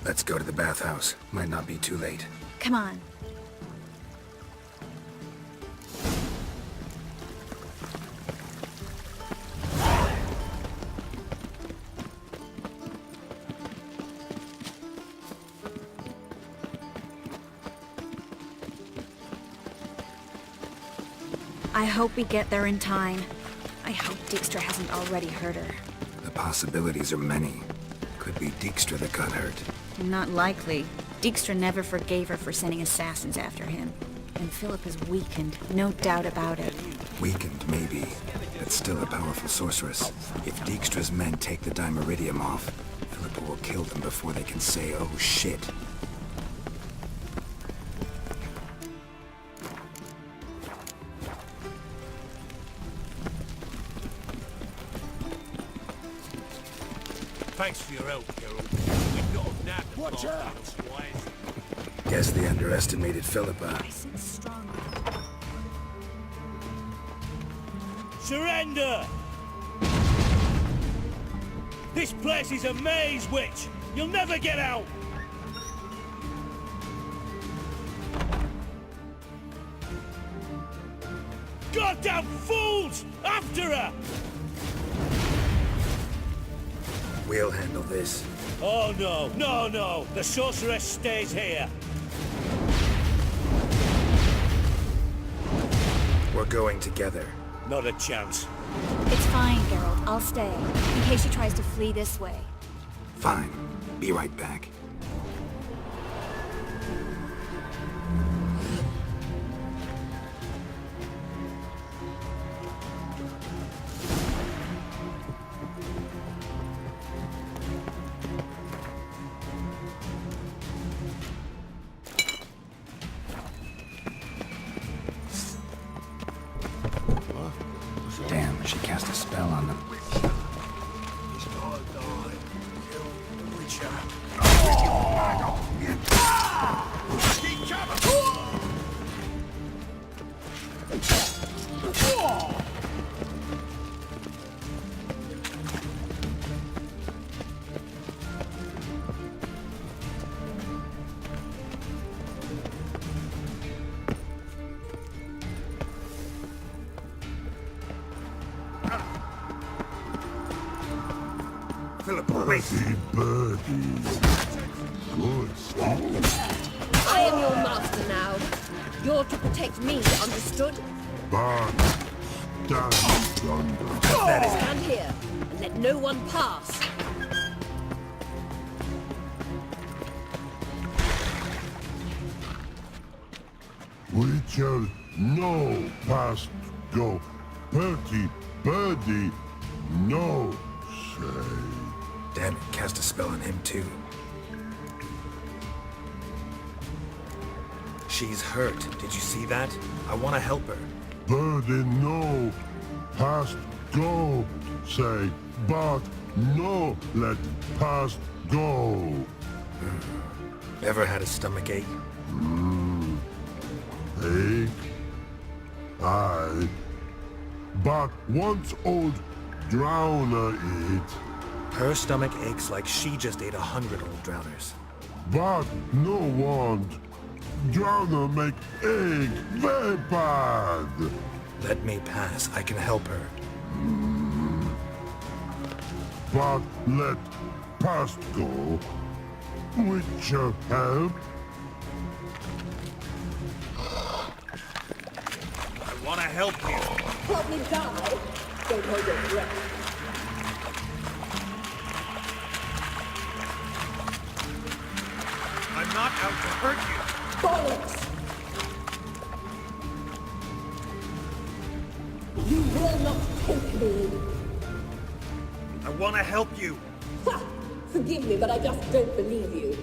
Let's go to the bathhouse. Might not be too late. Come on. I hope we get there in time. I hope Dijkstra hasn't already hurt her. The possibilities are many. Could be Dijkstra that got hurt. Not likely. Dijkstra never forgave her for sending assassins after him. And Philip is weakened, no doubt about it. Weakened, maybe, but still a powerful sorceress. If Dijkstra's men take the Dimeridium off, Philippa will kill them before they can say, oh shit. Thanks for your help, Geralt. We've got to nab the Watch out! Guess they underestimated Philippa. Surrender! This place is a maze, witch! You'll never get out! Goddamn fools! After her! We'll handle this. Oh no, no, no! The sorceress stays here! We're going together. Not a chance. It's fine, Geralt. I'll stay, in case she tries to flee this way. Fine. Be right back. Damn, she cast a spell on them. I am your master now. You're to protect me, understood? Stand here and let no one pass. We shall no past go. Pretty birdie, no say. Damn it, cast a spell on him too. She's hurt. Did you see that? I want to help her. Birdie, no past go say, but no let past go. Ever had a stomach ache? Ache? Aye. But once old drowner eat. Her stomach aches like she just ate 100 old drowners. But no want. Drowner make egg very bad. Let me pass. I can help her. but let past go, with your help. I want to help you. Help me die. Don't hold your breath. I'm not out to hurt you. Bollocks! You will not take me. I want to help you. Ha! Forgive me, but I just don't believe you.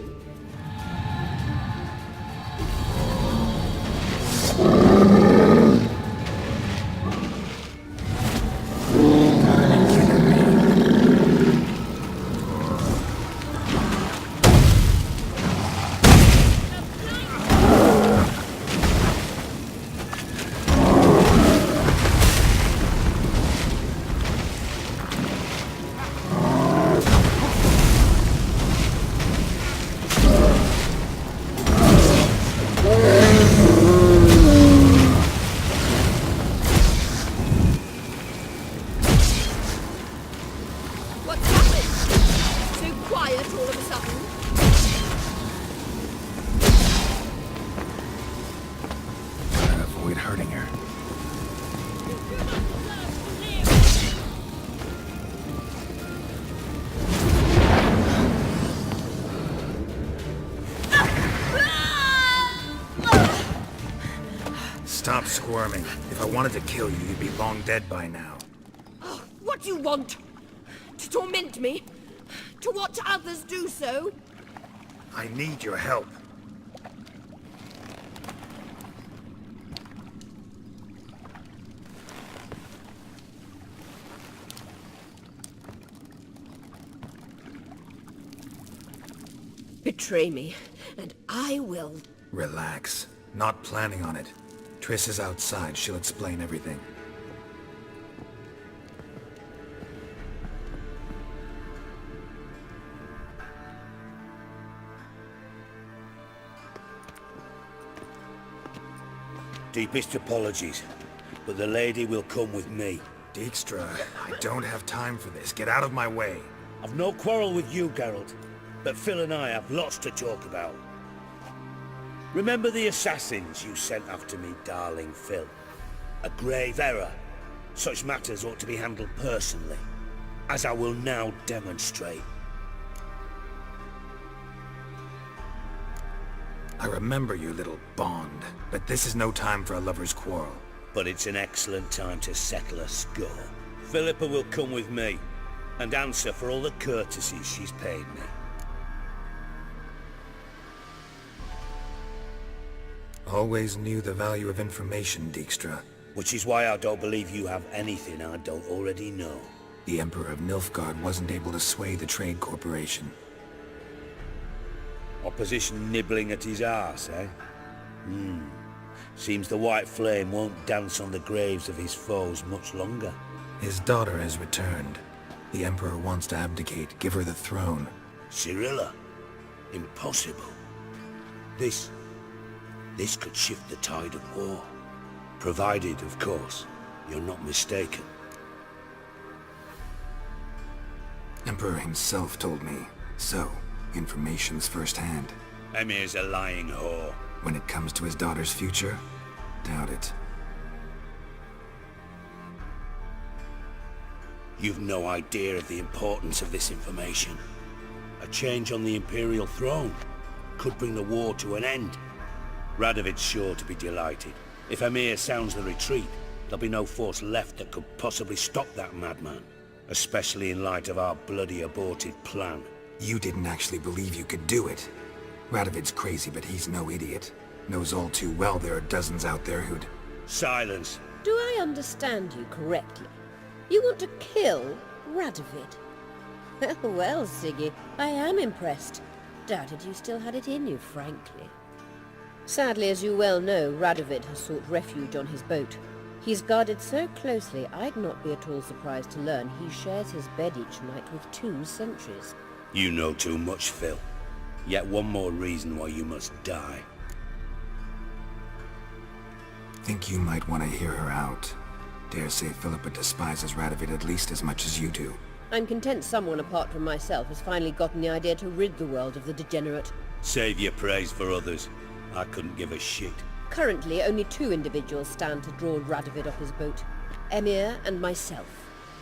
What's happened? So quiet all of a sudden. Gotta avoid hurting her. Stop squirming. If I wanted to kill you, you'd be long dead by now. What do you want? To torment me? To watch others do so? I need your help. Betray me, and I will. Relax. Not planning on it. Triss is outside. She'll explain everything. Deepest apologies, but the lady will come with me. Dijkstra, I don't have time for this. Get out of my way. I've no quarrel with you, Geralt, but Phil and I have lots to talk about. Remember the assassins you sent after me, darling Phil? A grave error. Such matters ought to be handled personally, as I will now demonstrate. I remember you, little Bond, but this is no time for a lover's quarrel. But it's an excellent time to settle a score. Philippa will come with me, and answer for all the courtesies she's paid me. Always knew the value of information, Dijkstra. Which is why I don't believe you have anything I don't already know. The Emperor of Nilfgaard wasn't able to sway the Trade Corporation. Opposition nibbling at his arse, eh? Seems the White Flame won't dance on the graves of his foes much longer. His daughter has returned. The Emperor wants to abdicate, give her the throne. Cirilla? Impossible. This could shift the tide of war. Provided, of course, you're not mistaken. Emperor himself told me. So, information's firsthand. Emir's a lying whore. When it comes to his daughter's future, doubt it. You've no idea of the importance of this information. A change on the Imperial throne could bring the war to an end. Radovid's sure to be delighted. If Emir sounds the retreat, there'll be no force left that could possibly stop that madman. Especially in light of our bloody aborted plan. You didn't actually believe you could do it. Radovid's crazy, but he's no idiot. Knows all too well there are dozens out there who'd... Silence. Do I understand you correctly? You want to kill Radovid? Well, Siggy, I am impressed. Doubted you still had it in you, frankly. Sadly, as you well know, Radovid has sought refuge on his boat. He's guarded so closely, I'd not be at all surprised to learn he shares his bed each night with 2 sentries. You know too much, Phil. Yet one more reason why you must die. Think you might want to hear her out. Dare say Philippa despises Radovid at least as much as you do. I'm content someone apart from myself has finally gotten the idea to rid the world of the degenerate. Save your praise for others. I couldn't give a shit. Currently, only 2 individuals stand to draw Radovid off his boat. Emir and myself.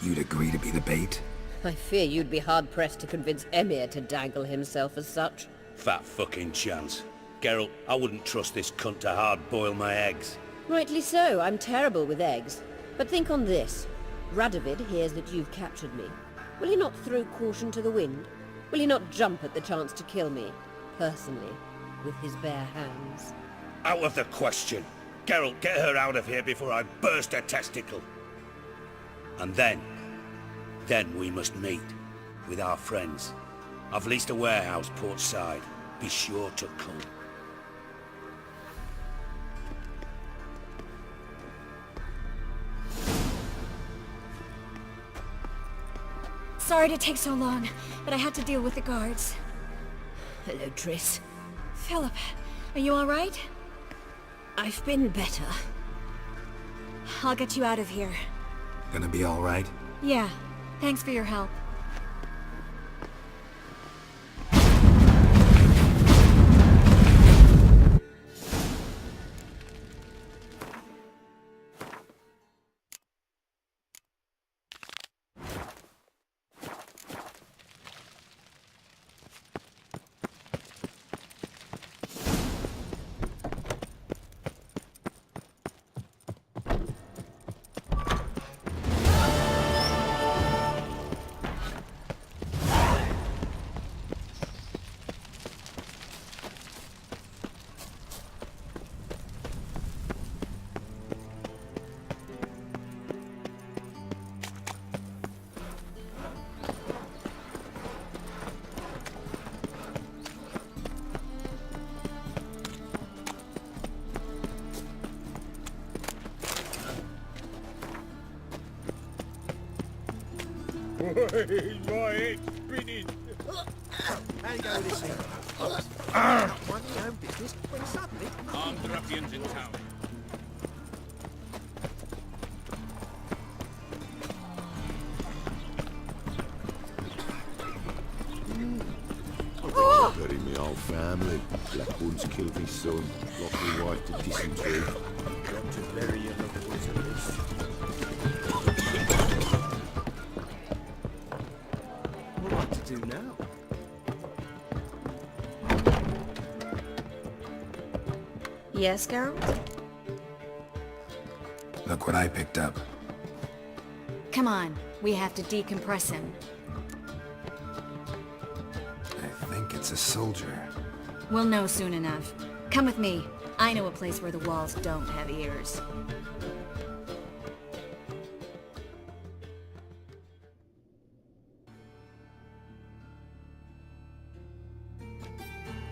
You'd agree to be the bait? I fear you'd be hard-pressed to convince Emir to dangle himself as such. Fat fucking chance. Geralt, I wouldn't trust this cunt to hard-boil my eggs. Rightly so, I'm terrible with eggs. But think on this. Radovid hears that you've captured me. Will he not throw caution to the wind? Will he not jump at the chance to kill me, personally, with his bare hands? Out of the question. Geralt, get her out of here before I burst her testicle. And then we must meet, with our friends. I've leased a warehouse port side. Be sure to come. Sorry to take so long, but I had to deal with the guards. Hello, Triss. Philip, are you alright? I've been better. I'll get you out of here. Gonna be alright? Yeah, thanks for your help. My head's spinning. How you go with this thing? Not minding your own business when suddenly... Armed ruffians in town. Bury me old family. Blackbones killed me son. Lost me wife to dysentery. Got to bury your loved ones at least. What to do now? Yes, Geralt? Look what I picked up. Come on, we have to decompress him. I think it's a soldier. We'll know soon enough. Come with me. I know a place where the walls don't have ears.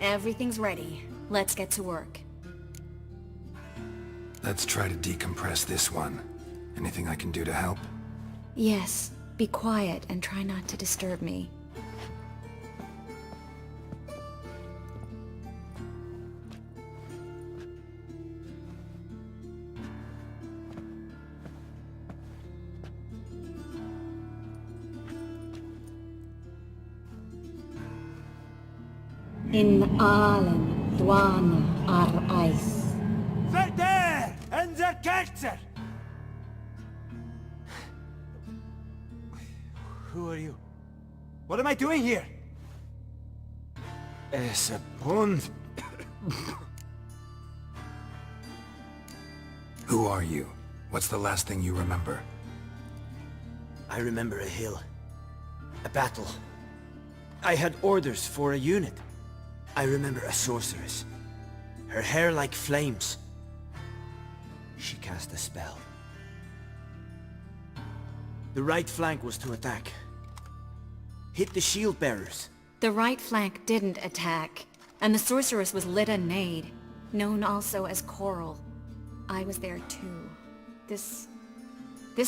Everything's ready. Let's get to work. Let's try to decompress this one. Anything I can do to help? Yes, be quiet and try not to disturb me. In allen dwana ar ice. They're there! And they're Kerzer! Who are you? What am I doing here? Es a bond. Who are you? What's the last thing you remember? I remember a hill. A battle. I had orders for a unit. I remember a sorceress. Her hair like flames. She cast a spell. The right flank was to attack. Hit the shield bearers. The right flank didn't attack, and the sorceress was Lita Nade, known also as Coral. I was there too. This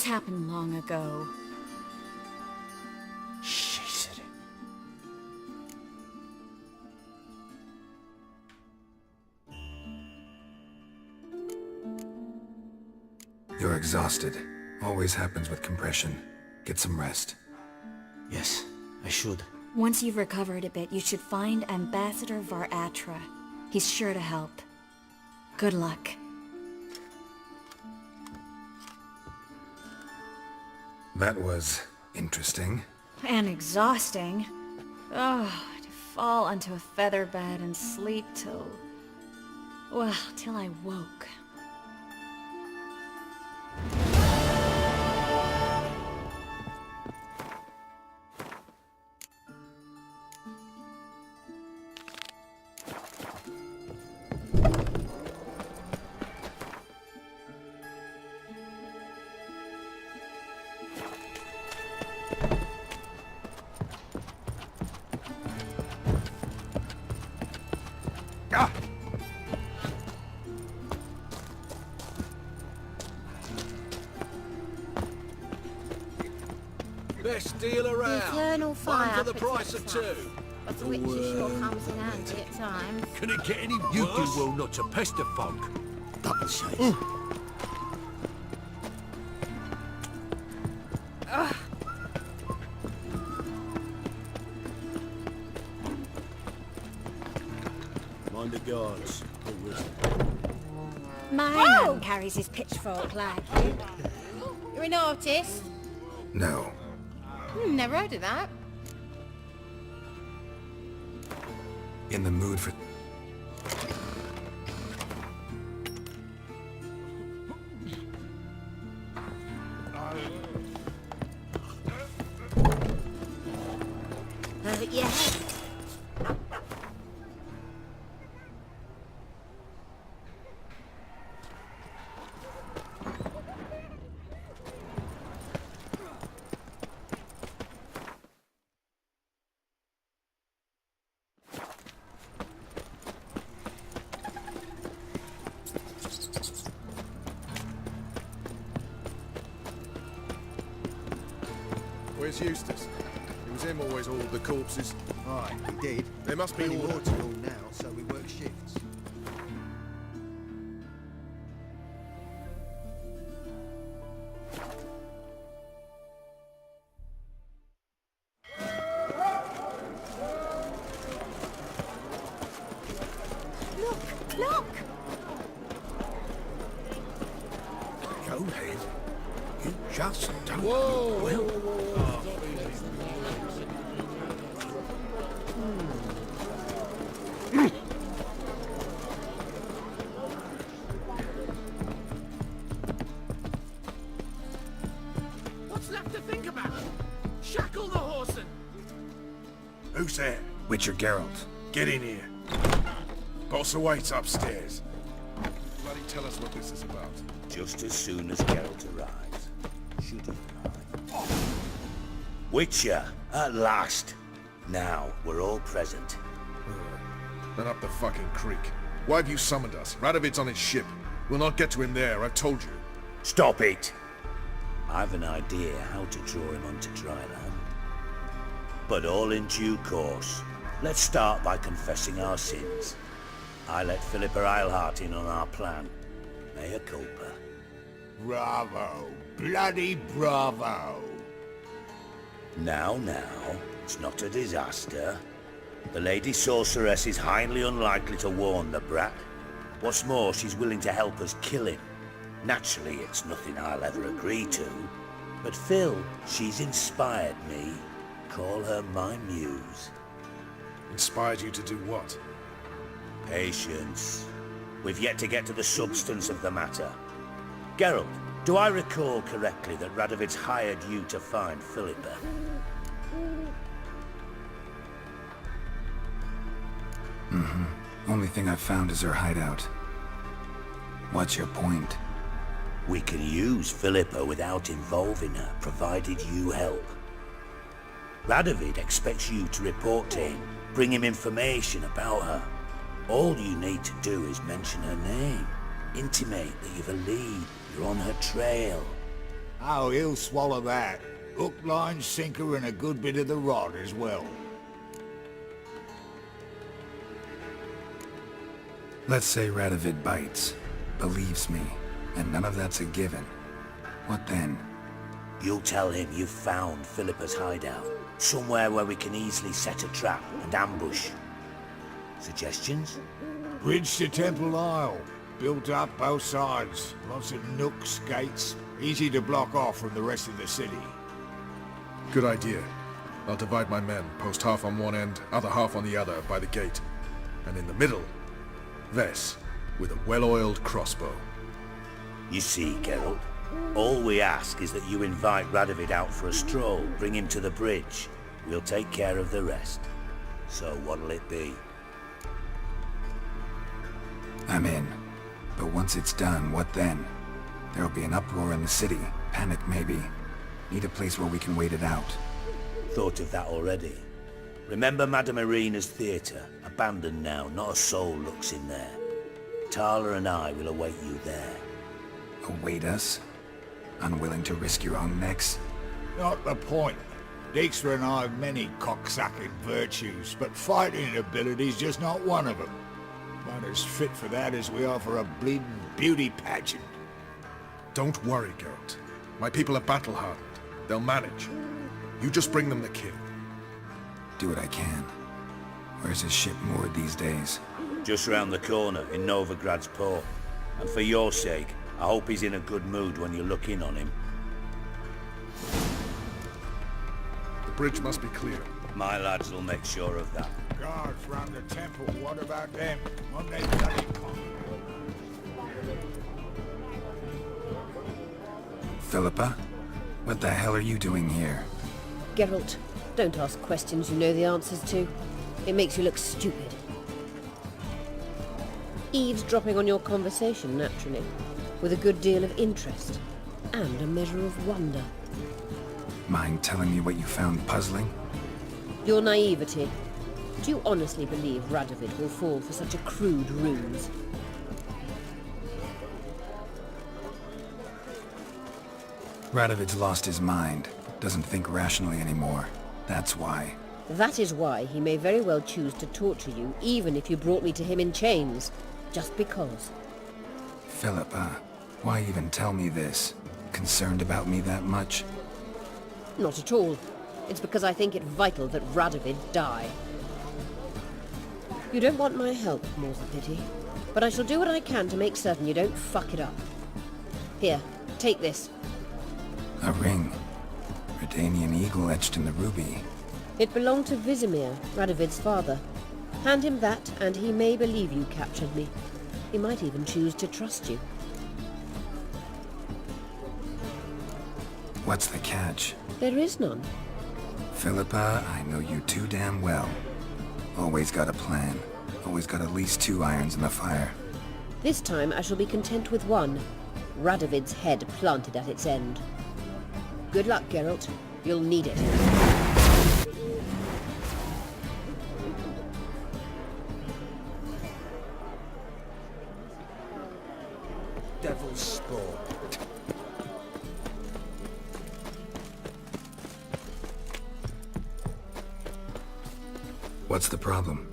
happened long ago. You're exhausted. Always happens with compression. Get some rest. Yes, I should. Once you've recovered a bit, you should find Ambassador Varatra. He's sure to help. Good luck. That was interesting. And exhausting. Oh, to fall onto a feather bed and sleep till... well, till I woke. Best deal around. Eternal fire One for the price of protects two. But the witch sure comes in handy at times. Can it get any worse? You do well not to pester folk. Double shades. Mind the guards. My man carries his pitchfork like you. You're an artist? No. Never heard of that. In the mood for... Yeah. Where's Eustace? It was him always hauled the corpses. Aye, he did. There must be Plenty order. more to do now, so we work shifts. Look! Look! Go ahead. You just don't... Whoa! Well, What's left to think about? Shackle the horse and... Who's there? Witcher Geralt. Get in here. Boss awaits upstairs. Bloody tell us what this is about. Just as soon as Geralt arrives. Should he arrive? Witcher, at last. Now, we're all present. Then up the fucking creek. Why have you summoned us? Radovid's on his ship. We'll not get to him there, I've told you. Stop it! I've an idea how to draw him onto dry land. But all in due course. Let's start by confessing our sins. I let Philippa Eilhart in on our plan. Mea culpa. Bravo. Bloody bravo. Now, it's not a disaster. The Lady Sorceress is highly unlikely to warn the brat. What's more, she's willing to help us kill him. Naturally, it's nothing I'll ever agree to. But Phil, she's inspired me. Call her my muse. Inspired you to do what? Patience. We've yet to get to the substance of the matter. Geralt, do I recall correctly that Radovid's hired you to find Philippa? Only thing I've found is her hideout. What's your point? We can use Philippa without involving her, provided you help. Radovid expects you to report to him, bring him information about her. All you need to do is mention her name, intimate that you've a lead, you're on her trail. Oh, he'll swallow that. Hook, line, sinker, and a good bit of the rod as well. Let's say Radovid bites, believes me, and none of that's a given. What then? You'll tell him you've found Philippa's hideout. Somewhere where we can easily set a trap and ambush. Suggestions? Bridge to Temple Isle. Built up both sides. Lots of nooks, gates. Easy to block off from the rest of the city. Good idea. I'll divide my men, post half on one end, other half on the other, by the gate. And in the middle, Vess, with a well-oiled crossbow. You see, Geralt, all we ask is that you invite Radovid out for a stroll, bring him to the bridge. We'll take care of the rest. So what'll it be? I'm in. But once it's done, what then? There'll be an uproar in the city. Panic, maybe. Need a place where we can wait it out. Thought of that already. Remember Madame Irina's theatre? Abandoned now, not a soul looks in there. Tala and I will await you there. Await us? Unwilling to risk your own necks? Not the point. Dijkstra and I have many cocksucking virtues, but fighting ability's just not one of them. Not as fit for that as we are for a bleeding beauty pageant. Don't worry, Geralt. My people are battle-hardened. They'll manage. You just bring them the kid. Do what I can. Where's his ship moored these days? Just round the corner, in Novigrad's port. And for your sake, I hope he's in a good mood when you look in on him. The bridge must be clear. My lads will make sure of that. Guards round the temple, what about them? Won't they bloody come? Philippa? What the hell are you doing here? Geralt, don't ask questions you know the answers to. It makes you look stupid. Eavesdropping on your conversation, naturally, with a good deal of interest, and a measure of wonder. Mind telling me what you found puzzling? Your naivety. Do you honestly believe Radovid will fall for such a crude ruse? Radovid's lost his mind. Doesn't think rationally anymore. That's why. That is why he may very well choose to torture you, even if you brought me to him in chains. Just because. Philippa, why even tell me this? Concerned about me that much? Not at all. It's because I think it vital that Radovid die. You don't want my help, more's the pity. But I shall do what I can to make certain you don't fuck it up. Here, take this. A ring. Redanian eagle etched in the ruby. It belonged to Vizimir, Radovid's father. Hand him that, and he may believe you captured me. He might even choose to trust you. What's the catch? There is none. Philippa, I know you too damn well. Always got a plan. Always got at least 2 irons in the fire. This time I shall be content with one. Radovid's head planted at its end. Good luck, Geralt. You'll need it. Devil's spore. What's the problem?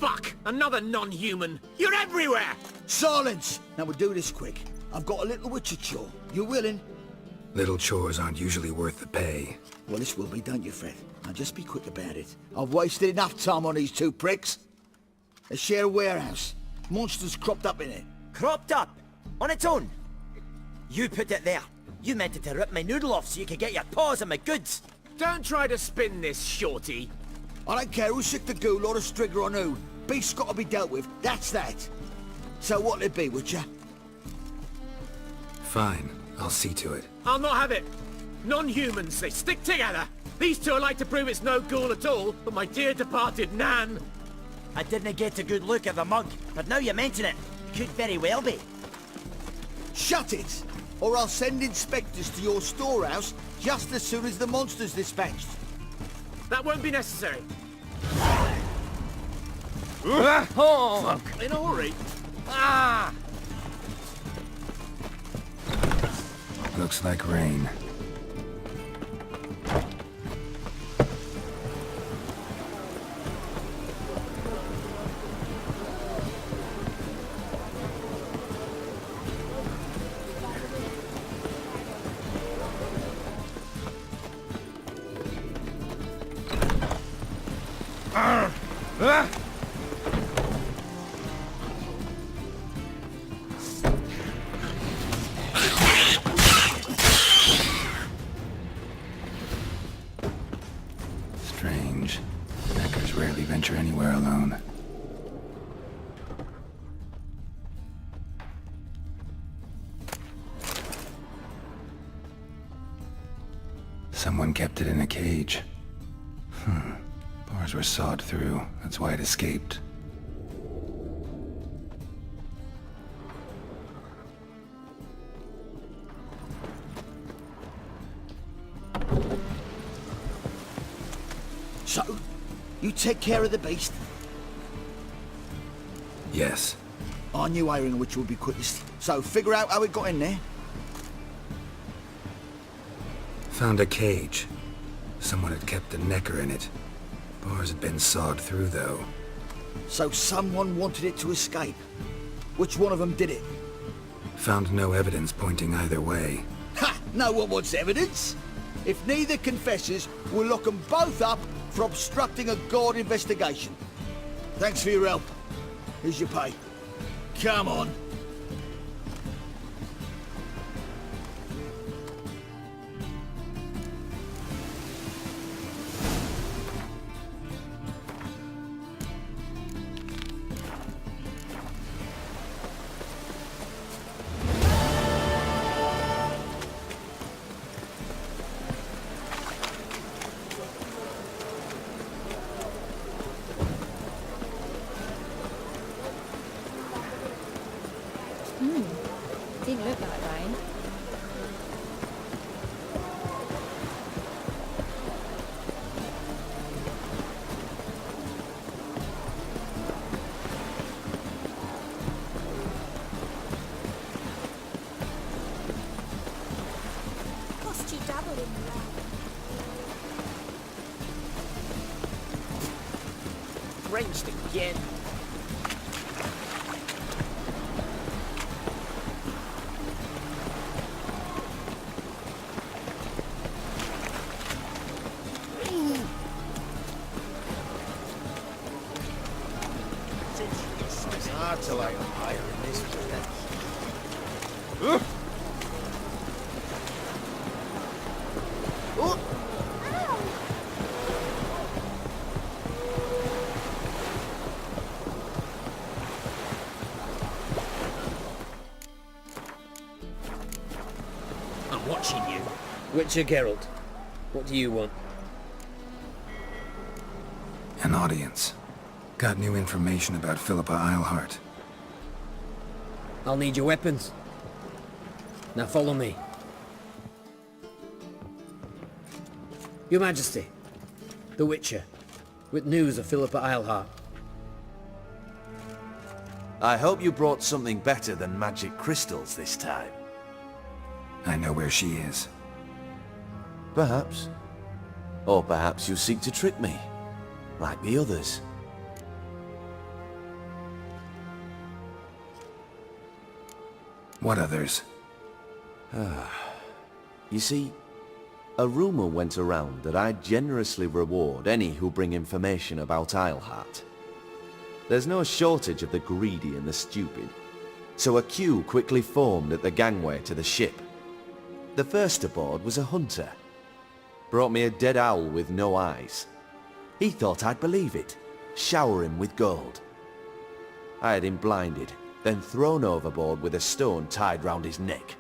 Fuck! Another non-human! You're everywhere! Silence! Now we'll do this quick. I've got a little witcher chore. You willing? Little chores aren't usually worth the pay. Well, this will be, don't you, Fred? Now just be quick about it. I've wasted enough time on these 2 pricks. They share a warehouse. Monsters cropped up in it. Cropped up? On its own? You put it there. You meant it to rip my noodle off so you could get your paws on my goods. Don't try to spin this, shorty. I don't care who's sick the ghoul or a strigger on who. Beast's got to be dealt with. That's that. So what'll it be, would ya? Fine. I'll see to it. I'll not have it. Non-humans, they stick together. These 2 are like to prove it's no ghoul at all, but my dear departed Nan. I didn't get a good look at the mug, but now you mention it, could very well be. Shut it! Or I'll send inspectors to your storehouse just as soon as the monster's dispatched. That won't be necessary. Oh! Fuck, in a hurry. Ah! Looks like rain. Strange. Neckers rarely venture anywhere alone. Someone kept it in a cage. Bars were sawed through. That's why it escaped. So, you take care of the beast? Yes. I knew airing which would be quickest. So, figure out how it got in there. Found a cage. Someone had kept a necker in it. Bars had been sawed through, though. So someone wanted it to escape. Which one of them did it? Found no evidence pointing either way. Ha! No one wants evidence. If neither confesses, we'll lock them both up for obstructing a guard investigation. Thanks for your help. Here's your pay. Come on. Didn't look like rain. Cost you double in the round. Ranged again. It's hard to lay on fire in this place. I'm watching you. Witcher Geralt, what do you want? An audience. Got new information about Philippa Eilhart. I'll need your weapons. Now follow me. Your Majesty, the Witcher, with news of Philippa Eilhart. I hope you brought something better than magic crystals this time. I know where she is. Perhaps. Or perhaps you seek to trick me, like the others. What others? You see, a rumor went around that I'd generously reward any who bring information about Eilhart. There's no shortage of the greedy and the stupid, so a queue quickly formed at the gangway to the ship. The first aboard was a hunter. Brought me a dead owl with no eyes. He thought I'd believe it, shower him with gold. I had him blinded, then thrown overboard with a stone tied round his neck.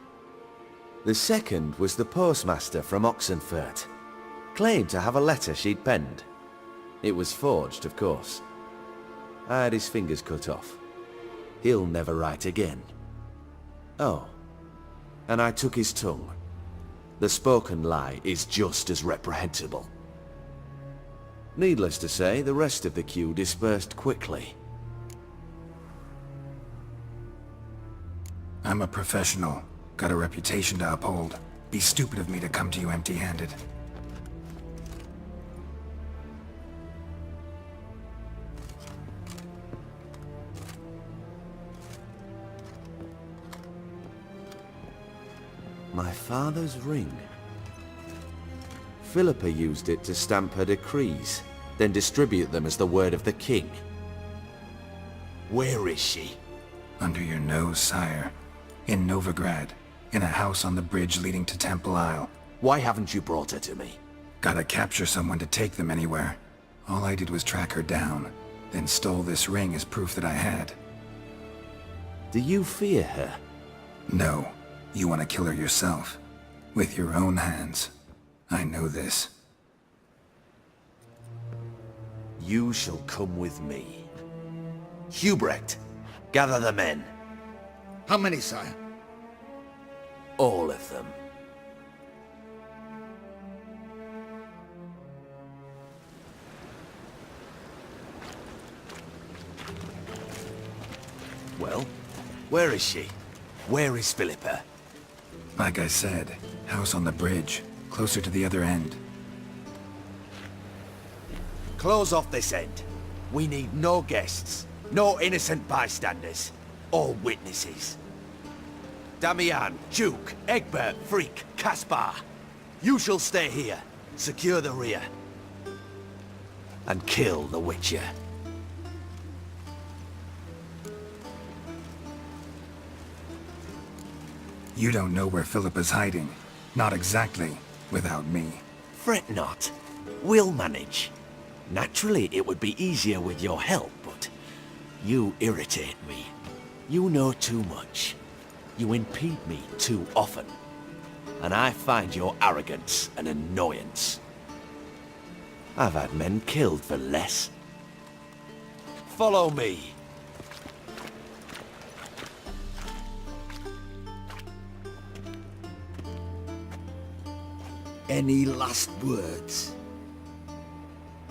The second was the postmaster from Oxenfurt. Claimed to have a letter she'd penned. It was forged, of course. I had his fingers cut off. He'll never write again. Oh, and I took his tongue. The spoken lie is just as reprehensible. Needless to say, the rest of the queue dispersed quickly. I'm a professional. Got a reputation to uphold. Be stupid of me to come to you empty-handed. My father's ring. Philippa used it to stamp her decrees. then distribute them as the word of the king. Where is she? Under your nose, sire. In Novigrad, in a house on the bridge leading to Temple Isle. Why haven't you brought her to me? Gotta capture someone to take them anywhere. All I did was track her down, then stole this ring as proof that I had. Do you fear her? No. You want to kill her yourself. With your own hands. I know this. You shall come with me. Hubrecht, gather the men. How many, sire? All of them. Well, where is she? Where is Philippa? Like I said, house on the bridge, closer to the other end. Close off this end. We need no guests, no innocent bystanders, or witnesses. Damian, Duke, Egbert, Freak, Caspar. You shall stay here, secure the rear, and kill the Witcher. You don't know where Philippa's hiding. Not exactly, without me. Fret not. We'll manage. Naturally, it would be easier with your help, but you irritate me. You know too much. You impede me too often. And I find your arrogance an annoyance. I've had men killed for less. Follow me. Any last words?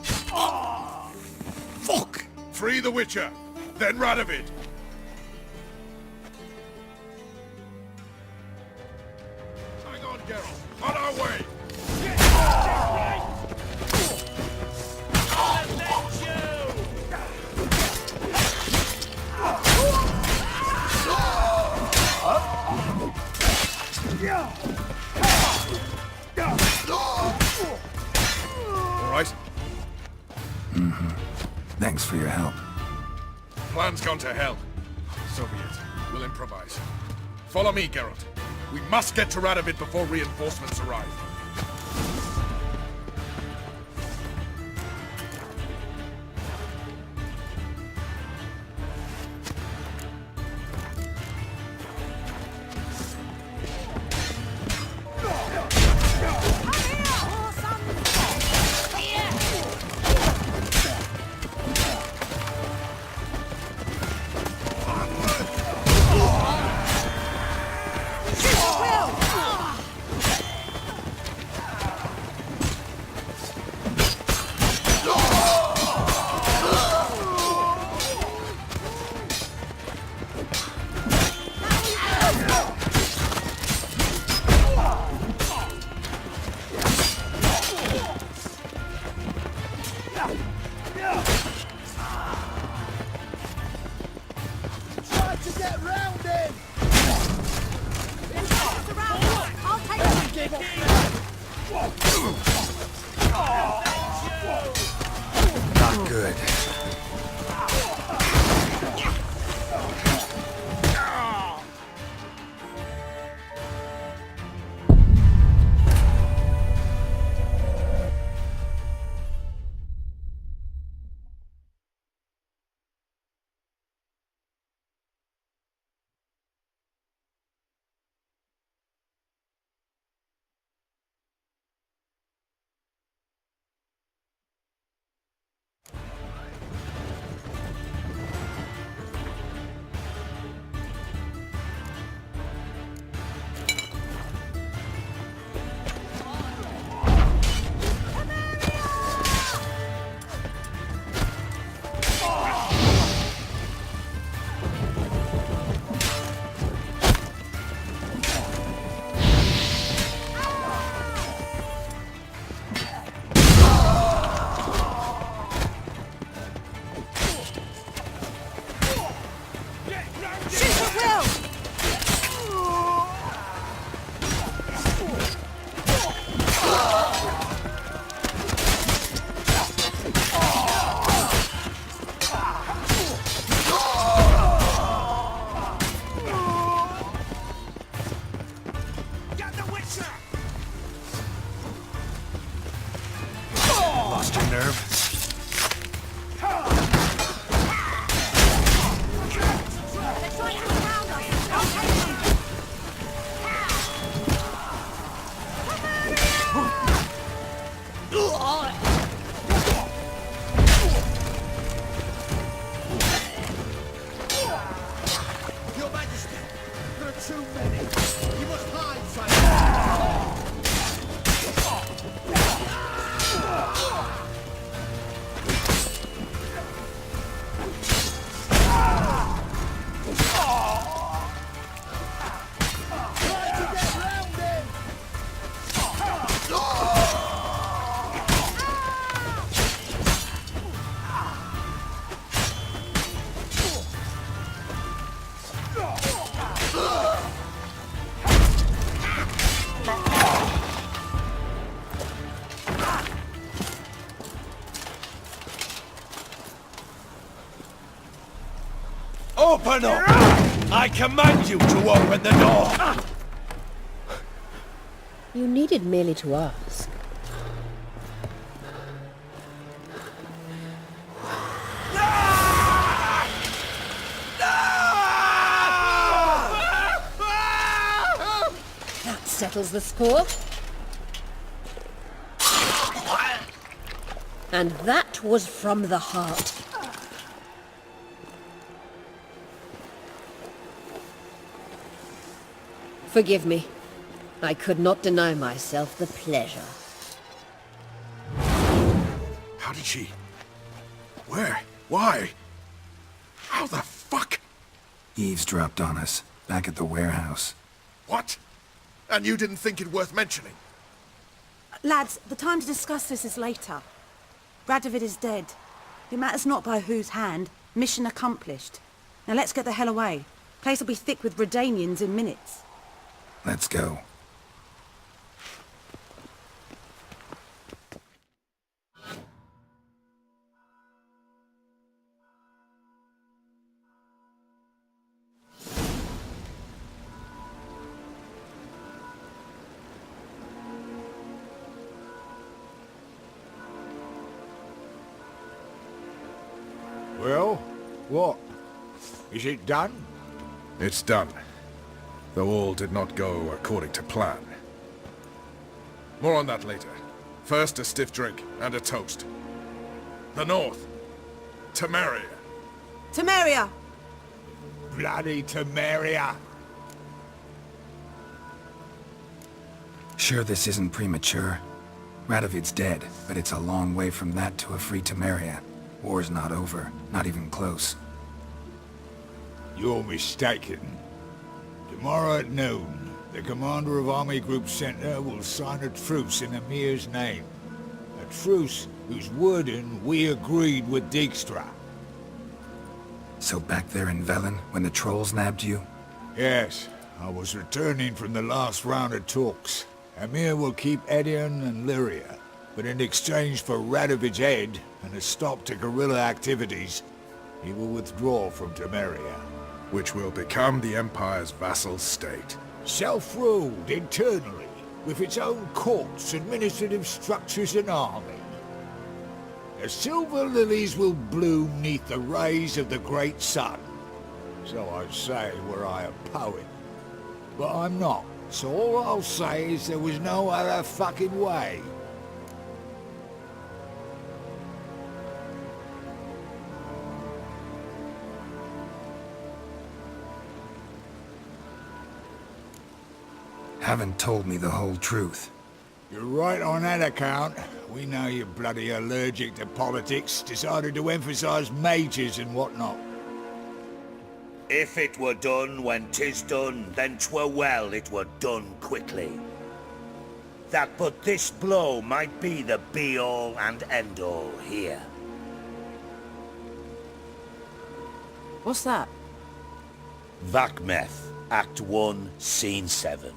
Fuck! Free the Witcher, then Radovid. Hang on, Geralt. On our way! All right? Mm-hmm. Thanks for your help. Plan's gone to hell. So be it. We'll improvise. Follow me, Geralt. We must get to Radovid before reinforcements arrive. nerve. Your Majesty, there are too many. You must hide, sire. Try to get round him. Open up! I command you to open the door! You needed merely to ask. That settles the score. And that was from the heart. Forgive me. I could not deny myself the pleasure. How did she... Where? Why? How the fuck? Eavesdropped on us, back at the warehouse. What? And you didn't think it worth mentioning? Lads, the time to discuss this is later. Radovid is dead. It matters not by whose hand. Mission accomplished. Now let's get the hell away. Place will be thick with Redanians in minutes. Let's go. Well, what? Is it done? It's done. Though all did not go according to plan. More on that later. First, a stiff drink and a toast. The North. Temeria. Temeria! Bloody Temeria! Sure this isn't premature? Radovid's dead, but it's a long way from that to a free Temeria. War's not over, not even close. You're mistaken. Tomorrow at noon, the commander of Army Group Center will sign a truce in Emir's name. A truce whose wording we agreed with Dijkstra. So back there in Velen, when the trolls nabbed you? Yes, I was returning from the last round of talks. Emir will keep Edion and Lyria, but in exchange for Radovid's head and a stop to guerrilla activities, he will withdraw from Temeria. Which will become the Empire's vassal state. Self-ruled internally, with its own courts, administrative structures and army. The silver lilies will bloom neath the rays of the great sun. So I say were I a poet. But I'm not, so all I'll say is there was no other fucking way. Haven't told me the whole truth. You're right on that account. We know you're bloody allergic to politics, decided to emphasize majors and whatnot. If it were done when 'tis done, then 'twere well it were done quickly. That but this blow might be the be-all and end-all here. What's that? Vakmeth, Act 1, Scene 7.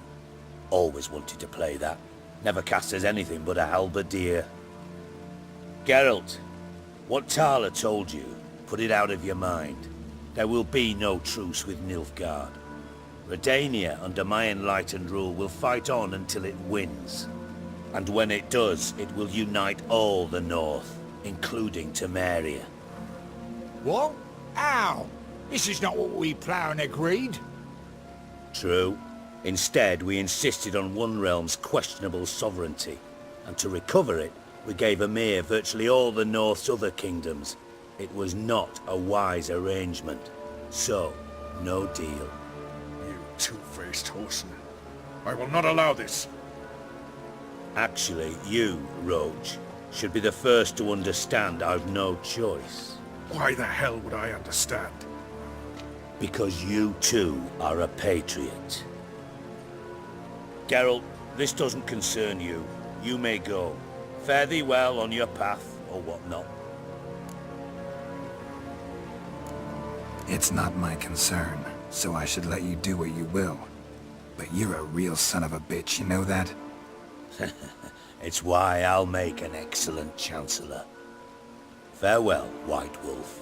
Always wanted to play that. Never cast as anything but a halberdier. Geralt, what Tala told you, put it out of your mind. There will be no truce with Nilfgaard. Redania, under my enlightened rule, will fight on until it wins. And when it does, it will unite all the North. including Temeria. What? How? This is not what we Plough agreed. True. Instead, we insisted on one realm's questionable sovereignty, and to recover it, we gave Emir virtually all the North's other kingdoms. It was not a wise arrangement. So, no deal. You two-faced whoreson. I will not allow this. Actually, you, Roach, should be the first to understand I've no choice. Why the hell would I understand? Because you too are a patriot. Geralt, this doesn't concern you. You may go. Fare thee well on your path, or whatnot. It's not my concern, so I should let you do what you will. But you're a real son of a bitch, you know that? It's why I'll make an excellent Chancellor. Farewell, White Wolf.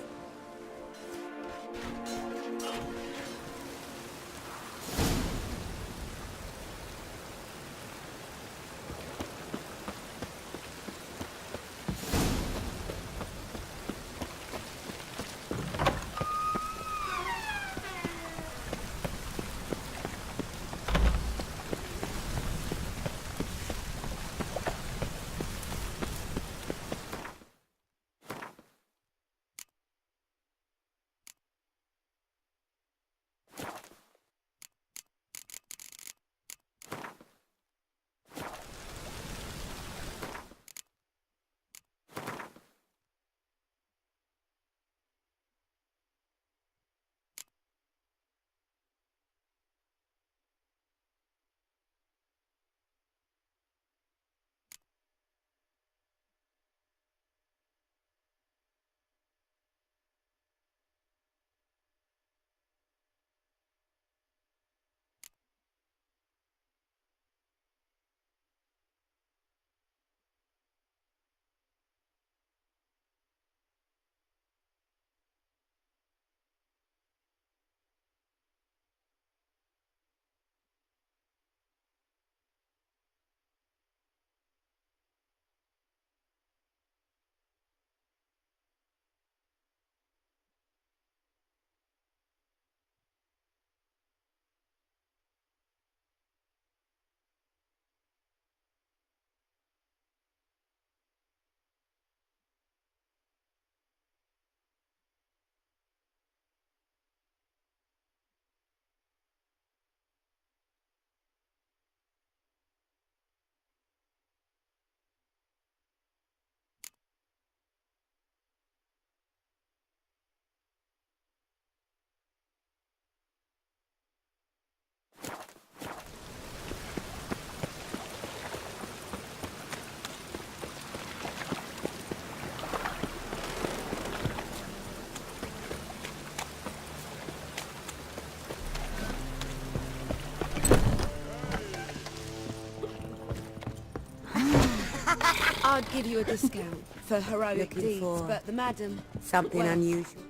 I'd give you a discount for heroic Looking deeds, for but the madam... something well- unusual.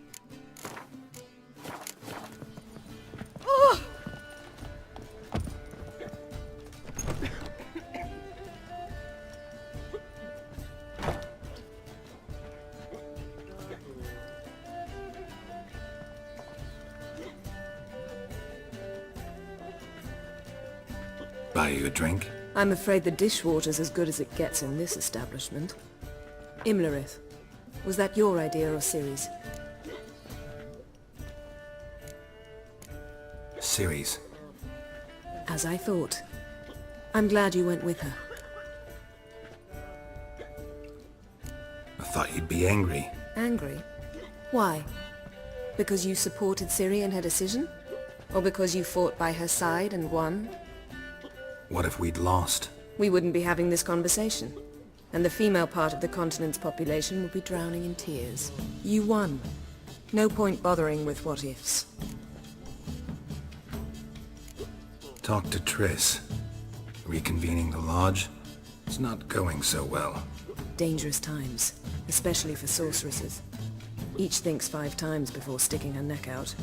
Oh! Buy you a drink? I'm afraid the dishwater's as good as it gets in this establishment. Imlerith, was that your idea or Ciri's? Ciri's. As I thought. I'm glad you went with her. I thought you'd be angry. Angry? Why? Because you supported Ciri in her decision? Or because you fought by her side and won? What if we'd lost? We wouldn't be having this conversation. And the female part of the continent's population would be drowning in tears. You won. No point bothering with what-ifs. Talk to Triss. Reconvening the lodge? It's not going so well. Dangerous times, especially for sorceresses. Each thinks 5 times before sticking her neck out,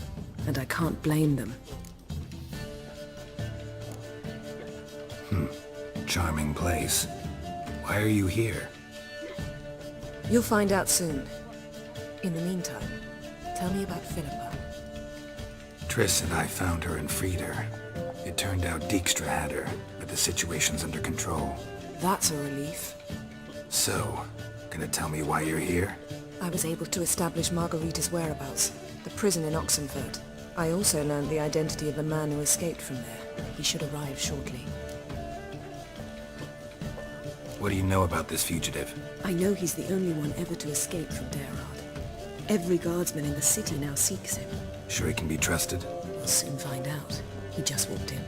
and I can't blame them. Charming place. Why are you here? You'll find out soon. In the meantime, tell me about Philippa. Triss and I found her and freed her. It turned out Dijkstra had her, but the situation's under control. That's a relief. So, gonna tell me why you're here? I was able to establish Margarita's whereabouts, the prison in Oxenfurt. I also learned the identity of the man who escaped from there. He should arrive shortly. What do you know about this fugitive? I know he's the only one ever to escape from Derard. Every guardsman in the city now seeks him. Sure he can be trusted? We'll soon find out. He just walked in.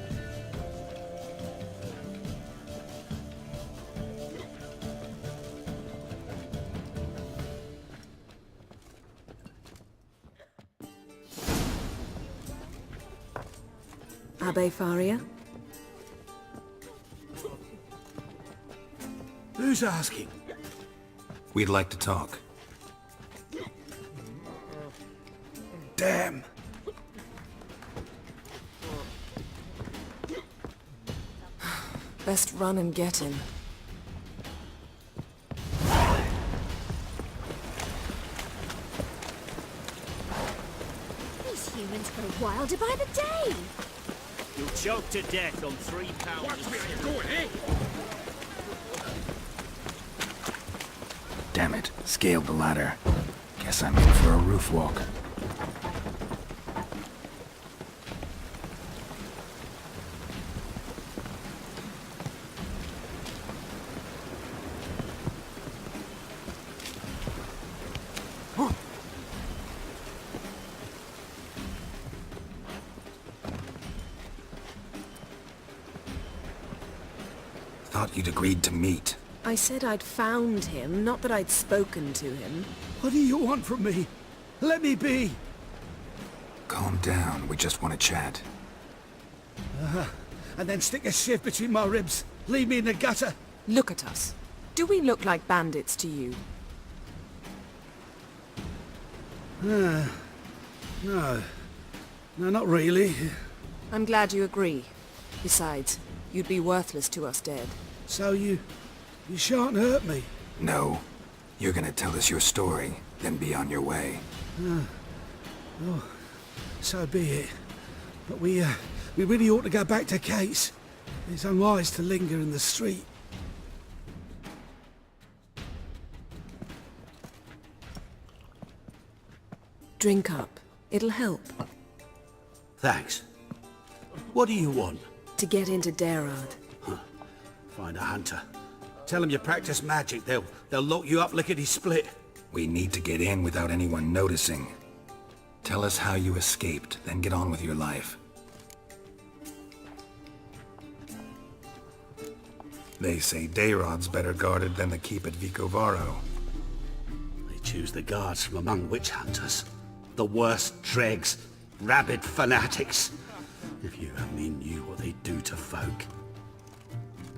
Abbe Faria? Who's asking? We'd like to talk. Damn. Best run and get him. These humans go wilder by the day. You'll choke to death on 3 pounds. Watch where you're going, eh? Damn it, scaled the ladder. Guess I'm in for a roof walk. Thought you'd agreed to meet. I said I'd found him, not that I'd spoken to him. What do you want from me? Let me be. Calm down, we just want to chat. And then stick a shiv between my ribs. Leave me in the gutter. Look at us. Do we look like bandits to you? No. No, not really. I'm glad you agree. Besides, you'd be worthless to us dead. So you shan't hurt me. No. You're gonna tell us your story, then be on your way. Oh, so be it. But we really ought to go back to Kate's. It's unwise to linger in the street. Drink up. It'll help. Thanks. What do you want? To get into Derard. Find a hunter. Tell them you practice magic. They'll lock you up lickety-split. We need to get in without anyone noticing. Tell us how you escaped, then get on with your life. They say Dayrod's better guarded than the keep at Vicovaro. They choose the guards from among witch hunters. The worst dregs, rabid fanatics. If you only knew what they do to folk.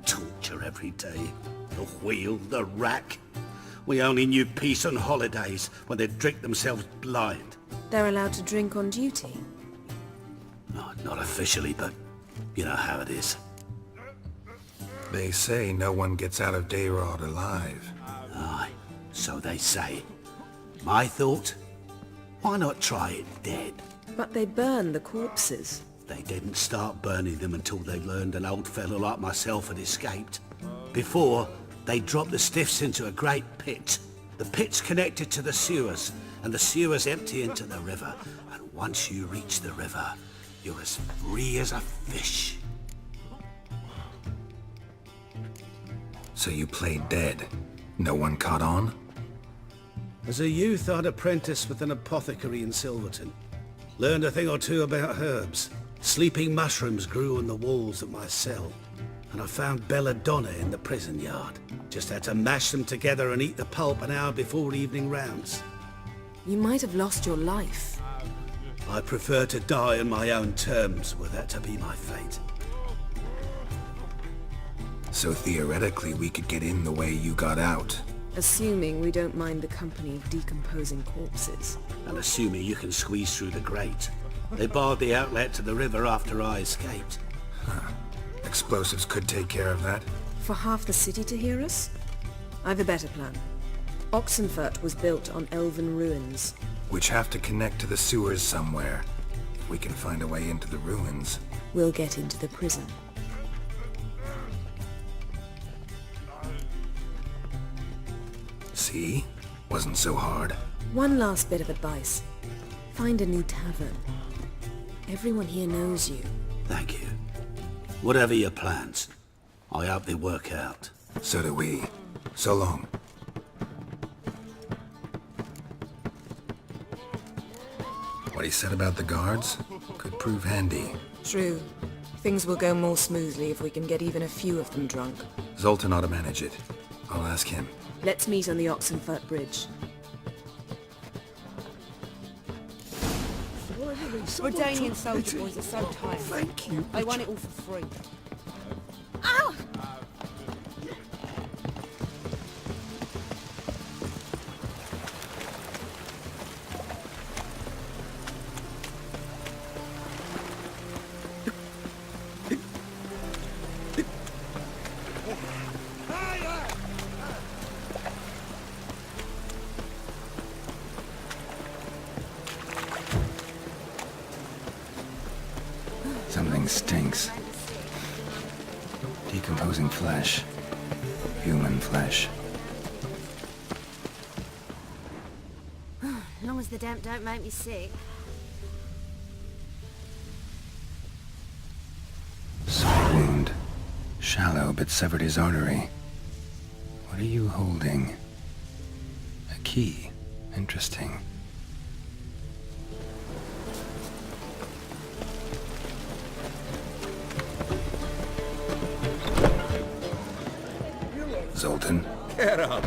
Torture every day. The wheel, the rack. We only knew peace on holidays when they'd drink themselves blind. They're allowed to drink on duty? No, not officially, but you know how it is. They say no one gets out of Dayrod alive. Aye, so they say. My thought? Why not try it dead? But they burn the corpses. They didn't start burning them until they learned an old fellow like myself had escaped. Before, they dropped the stiffs into a great pit. The pit's connected to the sewers, and the sewers empty into the river. And once you reach the river, you're as free as a fish. So you played dead. No one caught on? As a youth, I'd apprenticed with an apothecary in Silverton. Learned a thing or two about herbs. Sleeping mushrooms grew on the walls of my cell. And I found belladonna in the prison yard. Just had to mash them together and eat the pulp an hour before evening rounds. You might have lost your life. I prefer to die on my own terms, were that to be my fate. So theoretically we could get in the way you got out. Assuming we don't mind the company of decomposing corpses. And assuming you can squeeze through the grate. They barred the outlet to the river after I escaped. Huh. Explosives could take care of that. For half the city to hear us? I've a better plan. Oxenfurt was built on elven ruins. Which have to connect to the sewers somewhere. If we can find a way into the ruins. We'll get into the prison. See? Wasn't so hard. One last bit of advice. Find a new tavern. Everyone here knows you. Thank you. Whatever your plans, I hope they work out. So do we. So long. What he said about the guards could prove handy. True. Things will go more smoothly if we can get even a few of them drunk. Zoltan ought to manage it. I'll ask him. Let's meet on the Oxenfurt Bridge. Redanian soldier boys are so tired. Thank you. They want it all for free. Ow! Something stinks. Decomposing flesh. Human flesh. As long as the damp don't make me sick. Sore wound. Shallow, but severed his artery. What are you holding? A key. Interesting. Zoltan. Get up.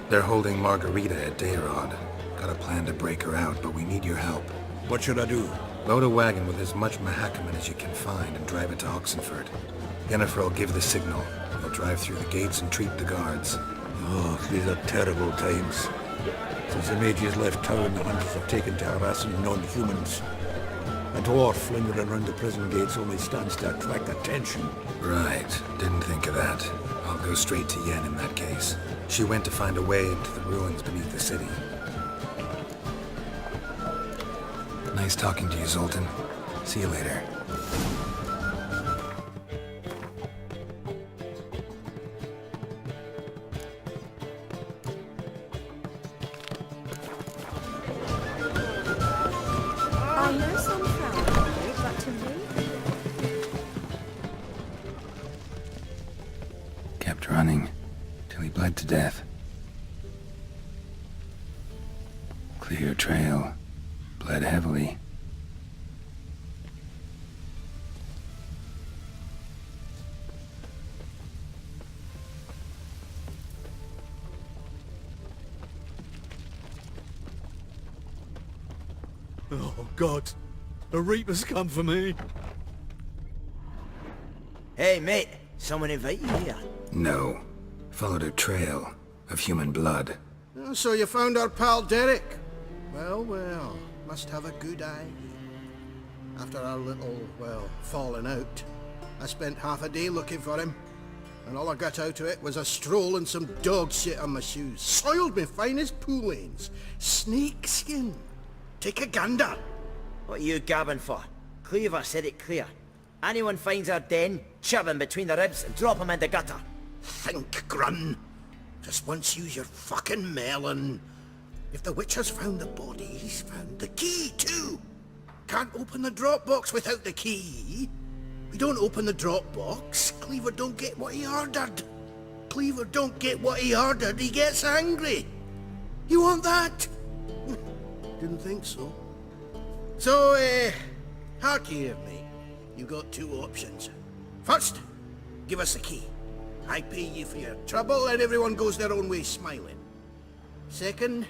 They're holding Margarita at Dayrod. Got a plan to break her out, but we need your help. What should I do? Load a wagon with as much Mahakaman as you can find and drive it to Oxenfurt. Yennefer will give the signal. They'll drive through the gates and treat the guards. Oh, these are terrible times. Since the mages left town, the hunters have taken to harassing non-humans. A dwarf lingering around the prison gates only stands to attract attention. Right. Didn't think of that. I'll go straight to Yen in that case. She went to find a way into the ruins beneath the city. Nice talking to you, Zoltan. See you later. I know some frown, but to me... Kept running till he bled to death. Clear trail. Bled heavily. Oh, God. The Reaper's come for me. Hey, mate. Someone invite you here? No. Followed a trail of human blood. Oh, so you found our pal Derek? Well, well. Must have a good eye. After our little, well, falling out, I spent half a day looking for him. And all I got out of it was a stroll and some dog shit on my shoes. Soiled me fine as pool lanes. Snake skin. Take a gander. What are you gabbing for? Cleaver said it clear. Anyone finds our den, shove him between the ribs and drop him in the gutter. Think, Grun. Just once use your fucking melon. If the witch has found the body, he's found the key too. Can't open the drop box without the key. We don't open the drop box, Cleaver don't get what he ordered. Cleaver don't get what he ordered, he gets angry. You want that? Didn't think so. So, harky of me. You got two options. First, give us the key. I pay you for your trouble and everyone goes their own way smiling. Second,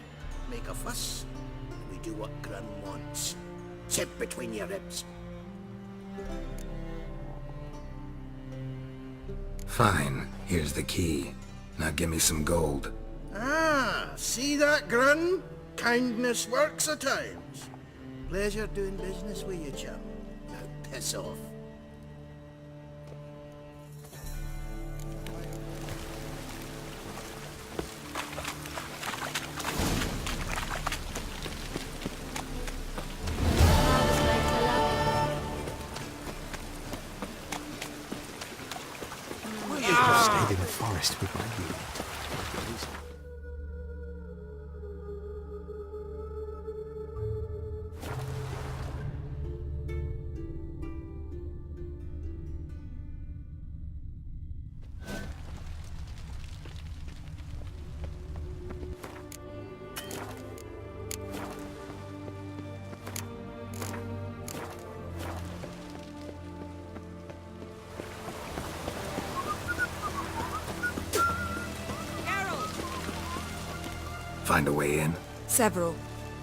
make a fuss, and we do what Grun wants. Sit between your ribs. Fine. Here's the key. Now give me some gold. Ah, see that, Grun? Kindness works at times. Pleasure doing business with you, chum. Now piss off. stayed in the forest with my unit. Find a way in? Several.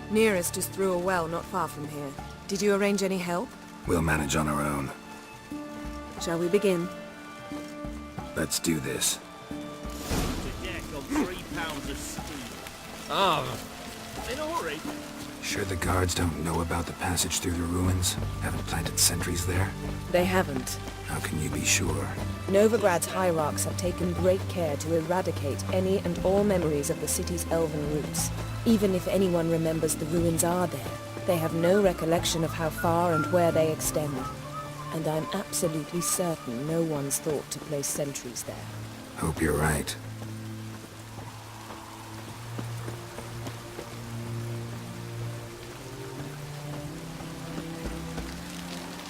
Nearest is through a well not far from here. Did you arrange any help? We'll manage on our own. Shall we begin? Let's do this. In a hurry. Sure the guards don't know about the passage through the ruins? Haven't planted sentries there? They haven't. How can you be sure? Novigrad's hierarchs have taken great care to eradicate any and all memories of the city's elven roots. Even if anyone remembers the ruins are there, they have no recollection of how far and where they extend. And I'm absolutely certain no one's thought to place sentries there. Hope you're right.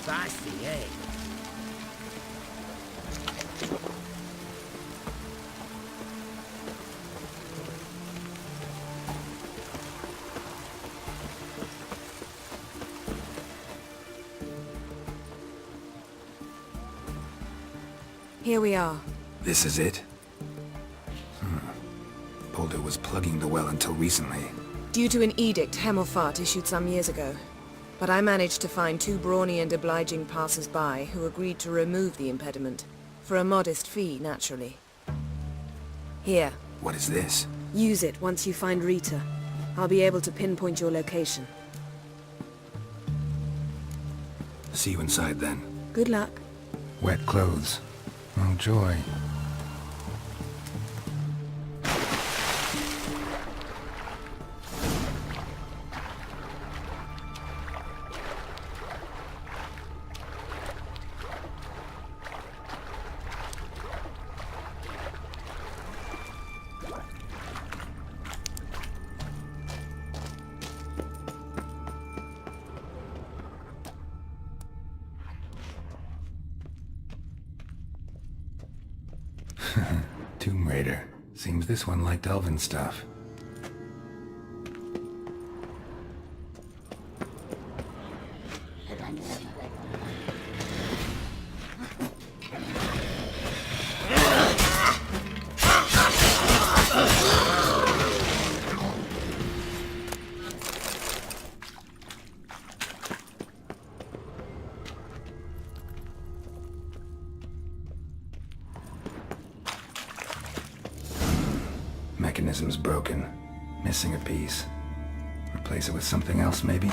Spicy, eh? Here we are. This is it? Boulder was plugging the well until recently. Due to an edict Hemelfart issued some years ago. But I managed to find two brawny and obliging passers-by who agreed to remove the impediment. For a modest fee, naturally. Here. What is this? Use it once you find Rita. I'll be able to pinpoint your location. See you inside then. Good luck. Wet clothes. Oh, joy. Tomb Raider. Seems this one liked elven stuff. Mechanism's broken. Missing a piece. Replace it with something else, maybe?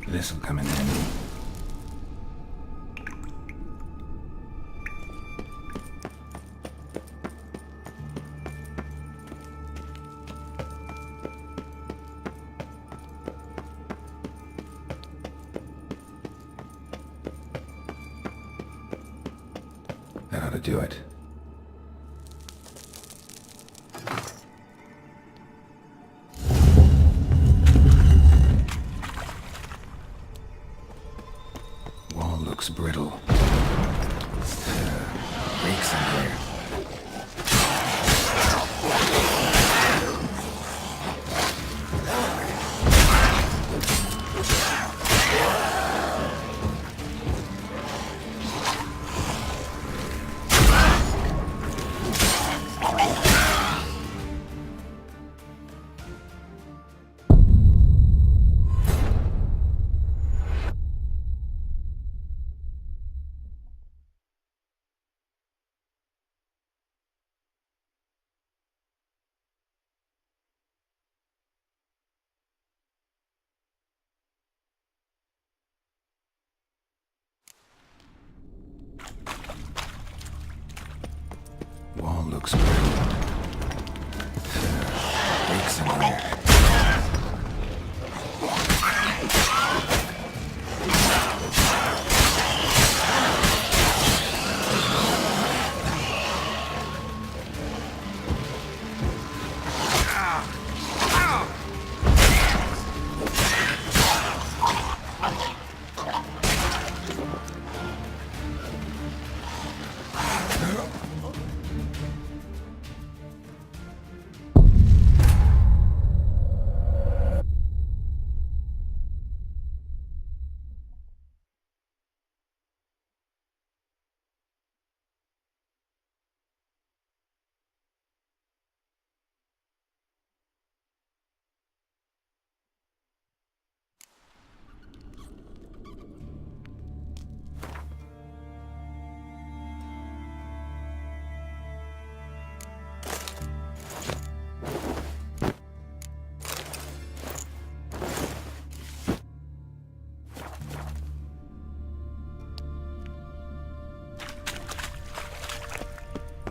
This'll come in handy. to do it. Wall looks brittle. Leaks in here. Wall looks brittle. Leaks in here.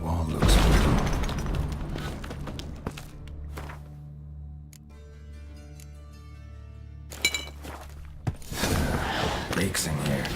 Wall looks brittle. Leaks in here.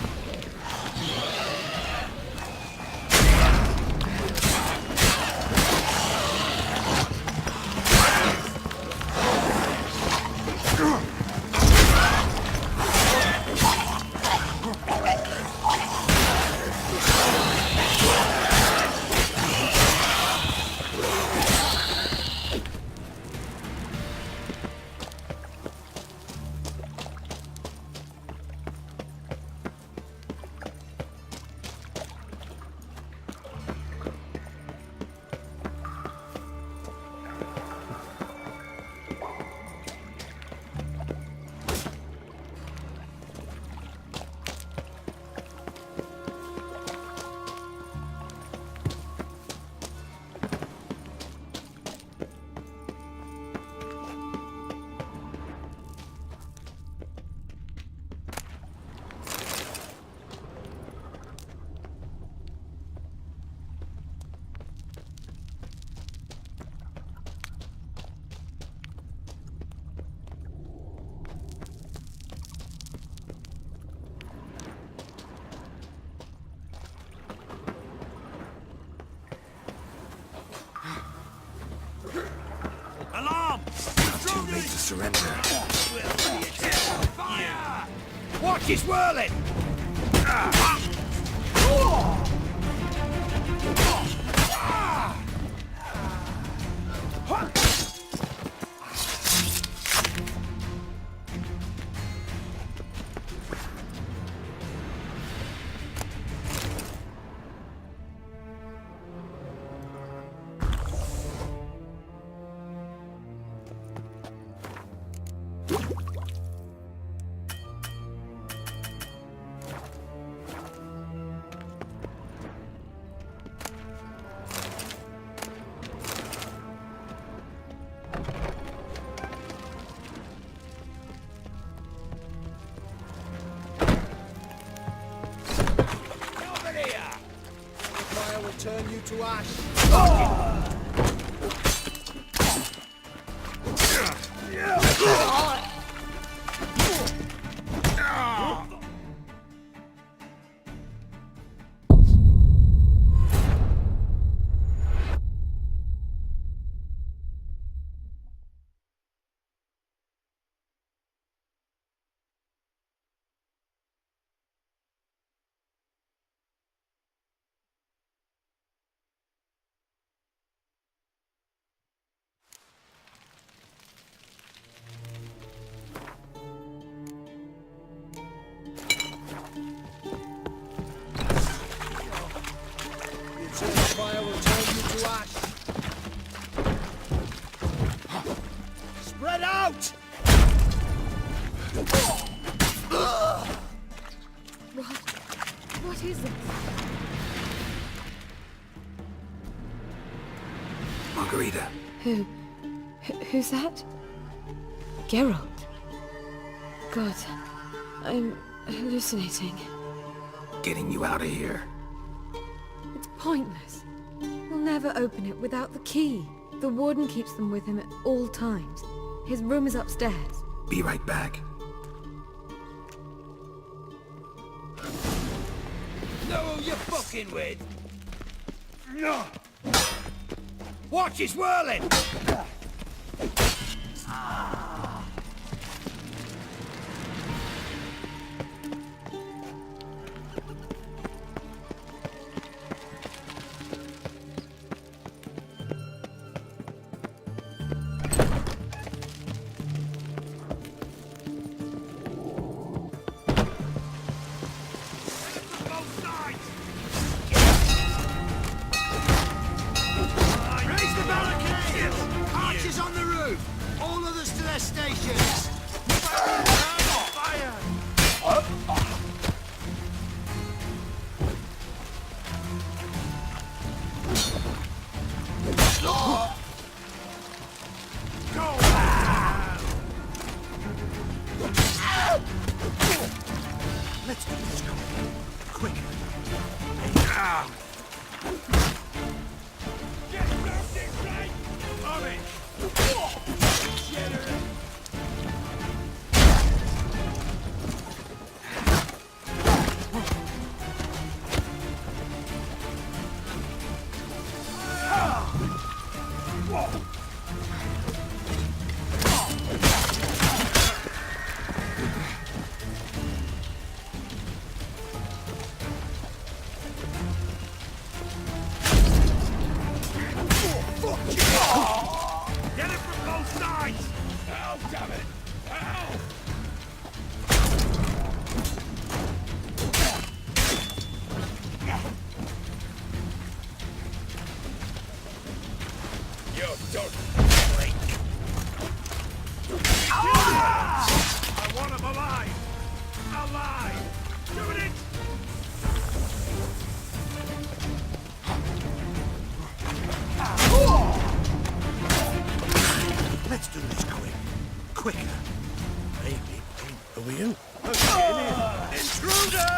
Alarm! Too late to surrender. Fire! Watch it swirling! Turn you to ash. Jesus. Margarita. Who's that? Geralt. God, I'm hallucinating. Getting you out of here. It's pointless. We'll never open it without the key. The warden keeps them with him at all times. His room is upstairs. Be right back. Know who you're fucking with? Watch, he's whirling! Let's do this quick. Get round it, right? On it! Generate! Get it from both sides! Ow, damn it! Ow! You're done, freak! I want him alive! Alive! Doing it! Let's do this quicker. Maybe. Are you? Intruder!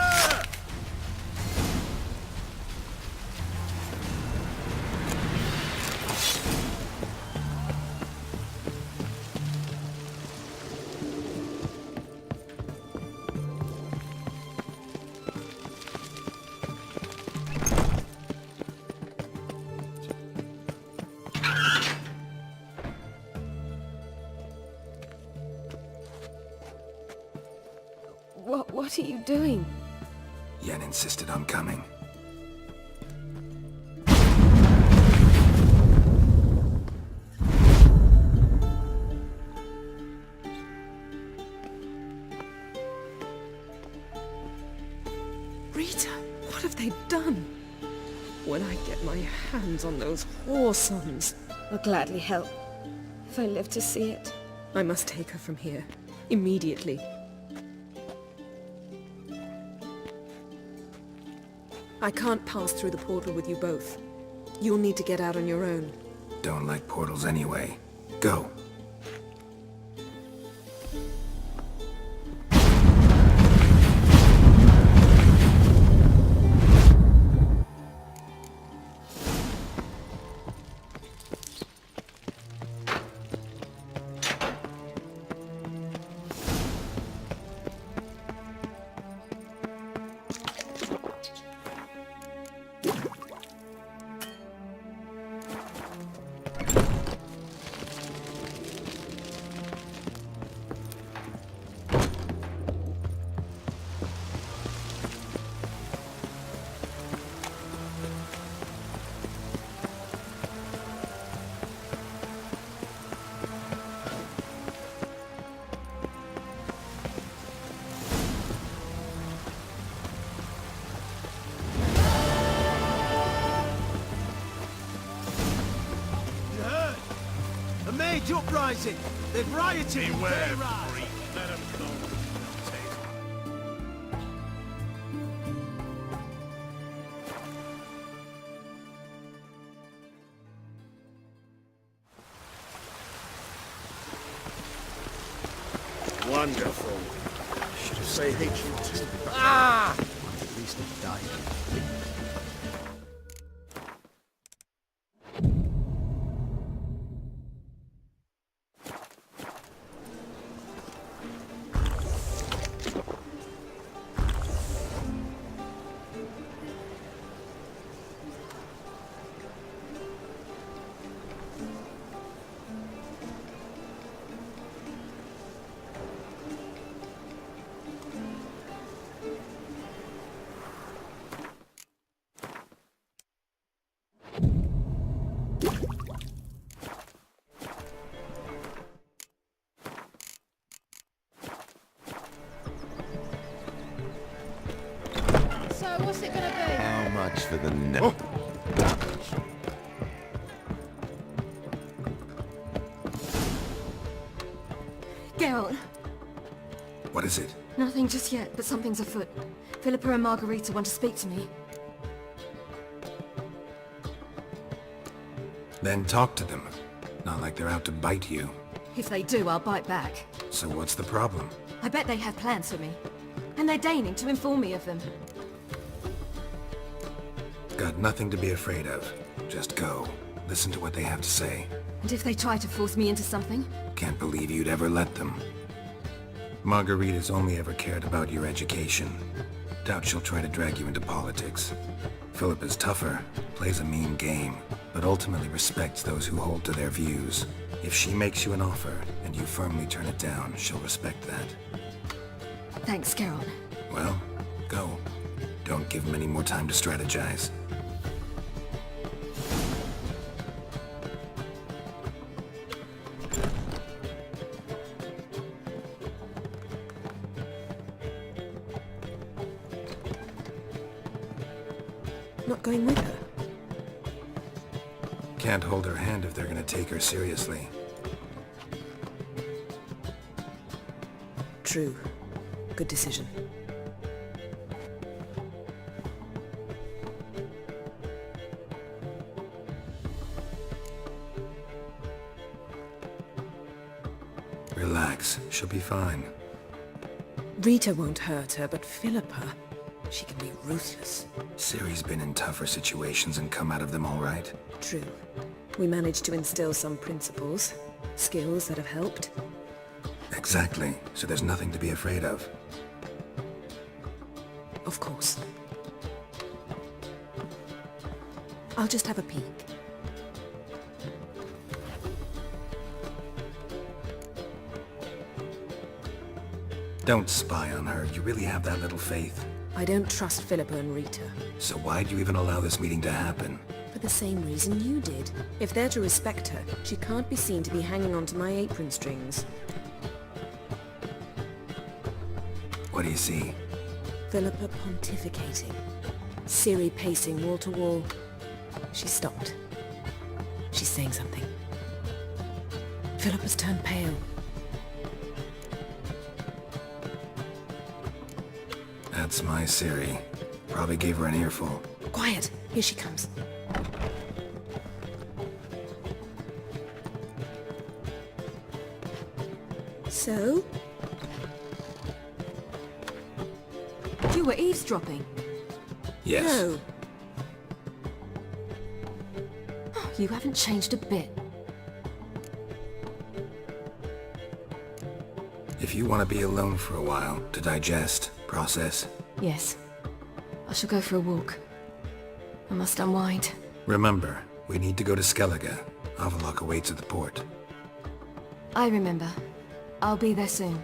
What are you doing? Yen insisted on coming. Rita, what have they done? When I get my hands on those whoresons, I'll gladly help, if I live to see it. I must take her from here, immediately. I can't pass through the portal with you both. You'll need to get out on your own. Don't like portals anyway. Go. Mage uprising! They've rioted! Beware, freak. Let them go. Wonderful. Should have They hate you too. Ah! At least it died. So, what's it gonna be? How much for the no? Geralt. What is it? Nothing just yet, but something's afoot. Philippa and Margarita want to speak to me. Then talk to them. Not like they're out to bite you. If they do, I'll bite back. So what's the problem? I bet they have plans for me. And they're deigning to inform me of them. Got nothing to be afraid of. Just go. Listen to what they have to say. And if they try to force me into something? Can't believe you'd ever let them. Margarita's only ever cared about your education. Doubt she'll try to drag you into politics. Philippa's tougher, plays a mean game, but ultimately respects those who hold to their views. If she makes you an offer, and you firmly turn it down, she'll respect that. Thanks, Geralt. Well, go. Don't give them any more time to strategize. Not going with her? Can't hold her hand if they're gonna take her seriously. True. Good decision. Relax. She'll be fine. Rita won't hurt her, but Philippa, she can be ruthless. Ciri's been in tougher situations and come out of them all right. True. We managed to instill some principles, skills that have helped. Exactly. So there's nothing to be afraid of. Of course. I'll just have a peek. Don't spy on her. You really have that little faith. I don't trust Philippa and Rita. So why'd you even allow this meeting to happen? For the same reason you did. If they're to respect her, she can't be seen to be hanging onto my apron strings. What do you see? Philippa pontificating. Ciri pacing wall to wall. She stopped. She's saying something. Philippa's turned pale. That's my Ciri. Probably gave her an earful. Quiet! Here she comes. So? You were eavesdropping. Yes. No. You haven't changed a bit. If you want to be alone for a while, to digest, process. Yes. I shall go for a walk. I must unwind. Remember, we need to go to Skellige. Avallac'h awaits at the port. I remember. I'll be there soon.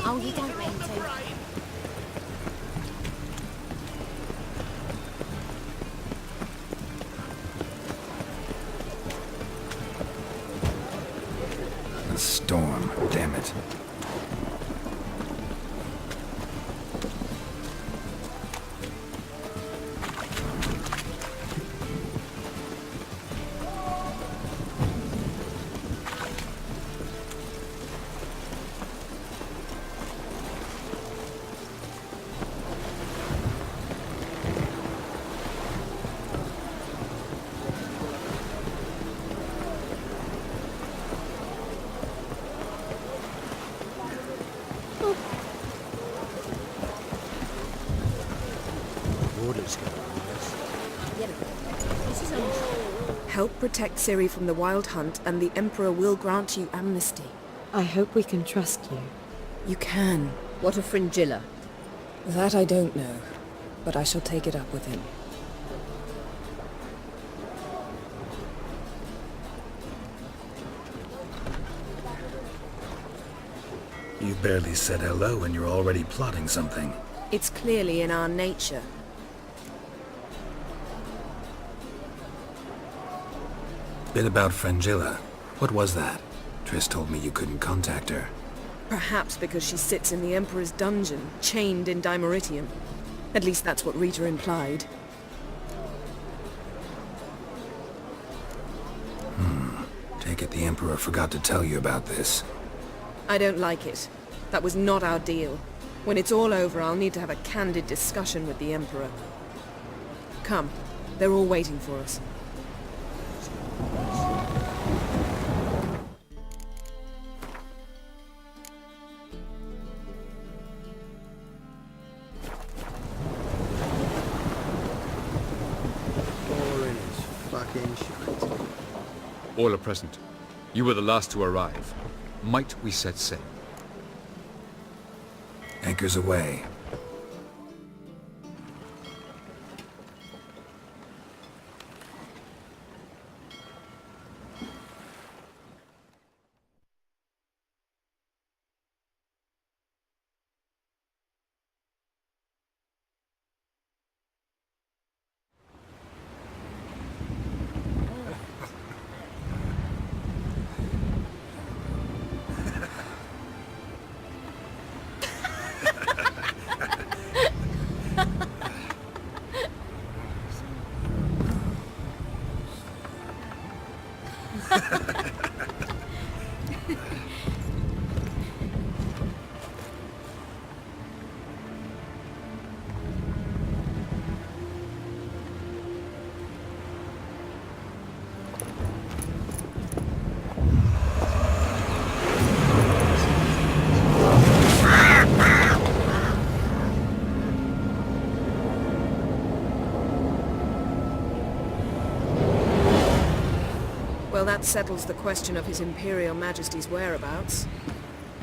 Oh, you don't mean to. A storm, damn it. Help protect Ciri from the Wild Hunt, and the Emperor will grant you amnesty. I hope we can trust you. You can. What of Fringilla? That I don't know, but I shall take it up with him. You barely said hello and you're already plotting something. It's clearly in our nature. Bit about Fringilla. What was that? Triss told me you couldn't contact her. Perhaps because she sits in the Emperor's dungeon, chained in Dimeritium. At least that's what Rita implied. Take it the Emperor forgot to tell you about this. I don't like it. That was not our deal. When it's all over, I'll need to have a candid discussion with the Emperor. Come. They're all waiting for us. Boring as fucking shite. All are present. You were the last to arrive. Might we set sail? Anchors away. Well, that settles the question of His Imperial Majesty's whereabouts.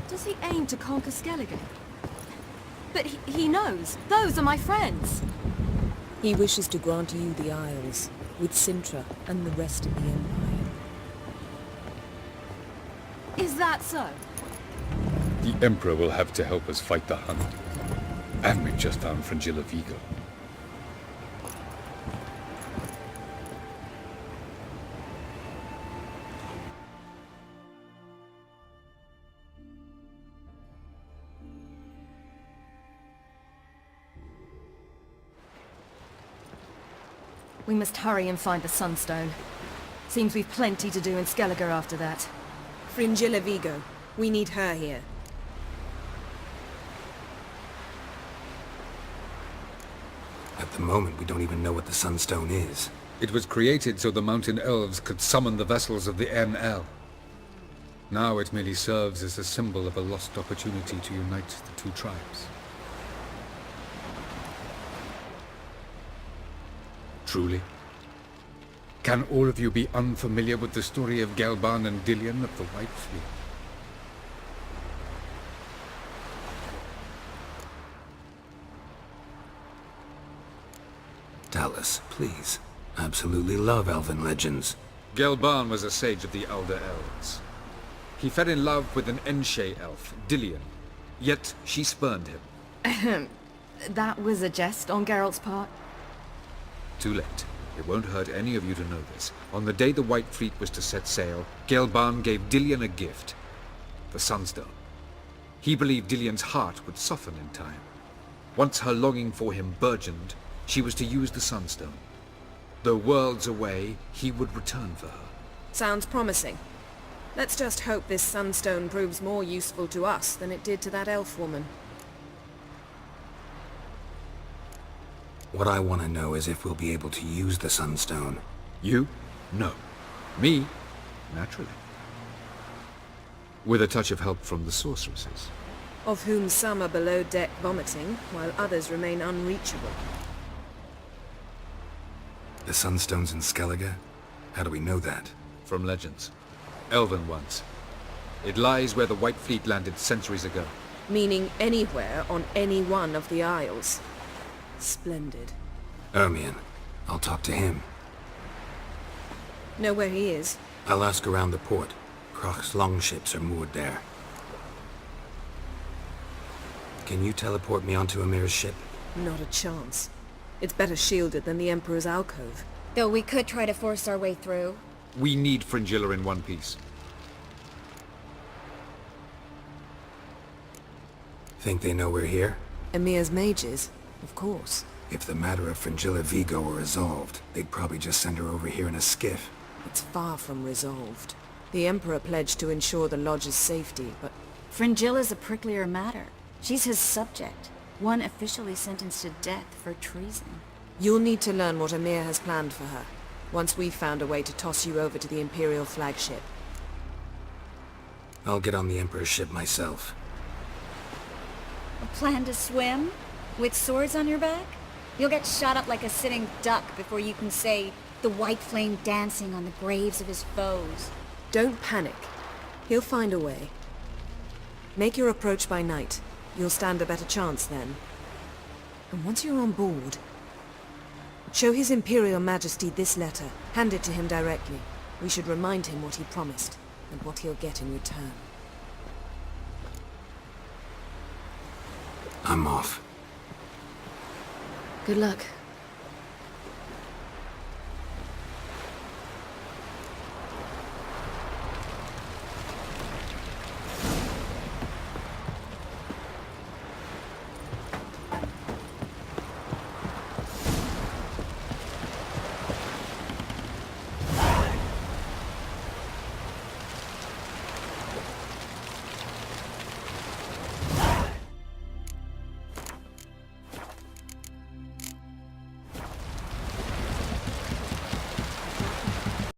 Does he aim to conquer Skellige? But he knows. Those are my friends. He wishes to grant you the Isles, with Sintra and the rest of the Empire. Is that so? The Emperor will have to help us fight the Hunt. And we've just found Fringilla Vigo. We must hurry and find the Sunstone. Seems we've plenty to do in Skellige after that. Fringilla Vigo. We need her here. At the moment, we don't even know what the Sunstone is. It was created so the Mountain Elves could summon the vessels of the NL. Now it merely serves as a symbol of a lost opportunity to unite the two tribes. Truly? Can all of you be unfamiliar with the story of Gelban and Dillion of the White Fleet? Tell us, please. Absolutely love elven legends. Gelban was a sage of the Elder Elves. He fell in love with an Enshe elf, Dillion, yet she spurned him. That was a jest on Geralt's part. Too late. It won't hurt any of you to know this. On the day the White Fleet was to set sail, Gelban gave Dillion a gift. The Sunstone. He believed Dillion's heart would soften in time. Once her longing for him burgeoned, she was to use the Sunstone. Though worlds away, he would return for her. Sounds promising. Let's just hope this Sunstone proves more useful to us than it did to that elf woman. What I want to know is if we'll be able to use the Sunstone. You? No. Me? Naturally. With a touch of help from the sorceresses. Of whom some are below deck vomiting, while others remain unreachable. The Sunstone's in Skellige? How do we know that? From legends. Elven ones. It lies where the White Fleet landed centuries ago. Meaning anywhere on any one of the Isles. Splendid. Ermion. I'll talk to him. Know where he is? I'll ask around the port. Krog's longships are moored there. Can you teleport me onto Amir's ship? Not a chance. It's better shielded than the Emperor's alcove. Though we could try to force our way through. We need Fringilla in one piece. Think they know we're here? Emir's mages? Of course. If the matter of Fringilla Vigo were resolved, they'd probably just send her over here in a skiff. It's far from resolved. The Emperor pledged to ensure the Lodge's safety, but... Fringilla's a pricklier matter. She's his subject. One officially sentenced to death for treason. You'll need to learn what Emir has planned for her, once we've found a way to toss you over to the Imperial flagship. I'll get on the Emperor's ship myself. A plan to swim? With swords on your back? You'll get shot up like a sitting duck before you can say, "The white flame dancing on the graves of his foes." Don't panic. He'll find a way. Make your approach by night. You'll stand a better chance then. And once you're on board, show His Imperial Majesty this letter. Hand it to him directly. We should remind him what he promised, and what he'll get in return. I'm off. Good luck.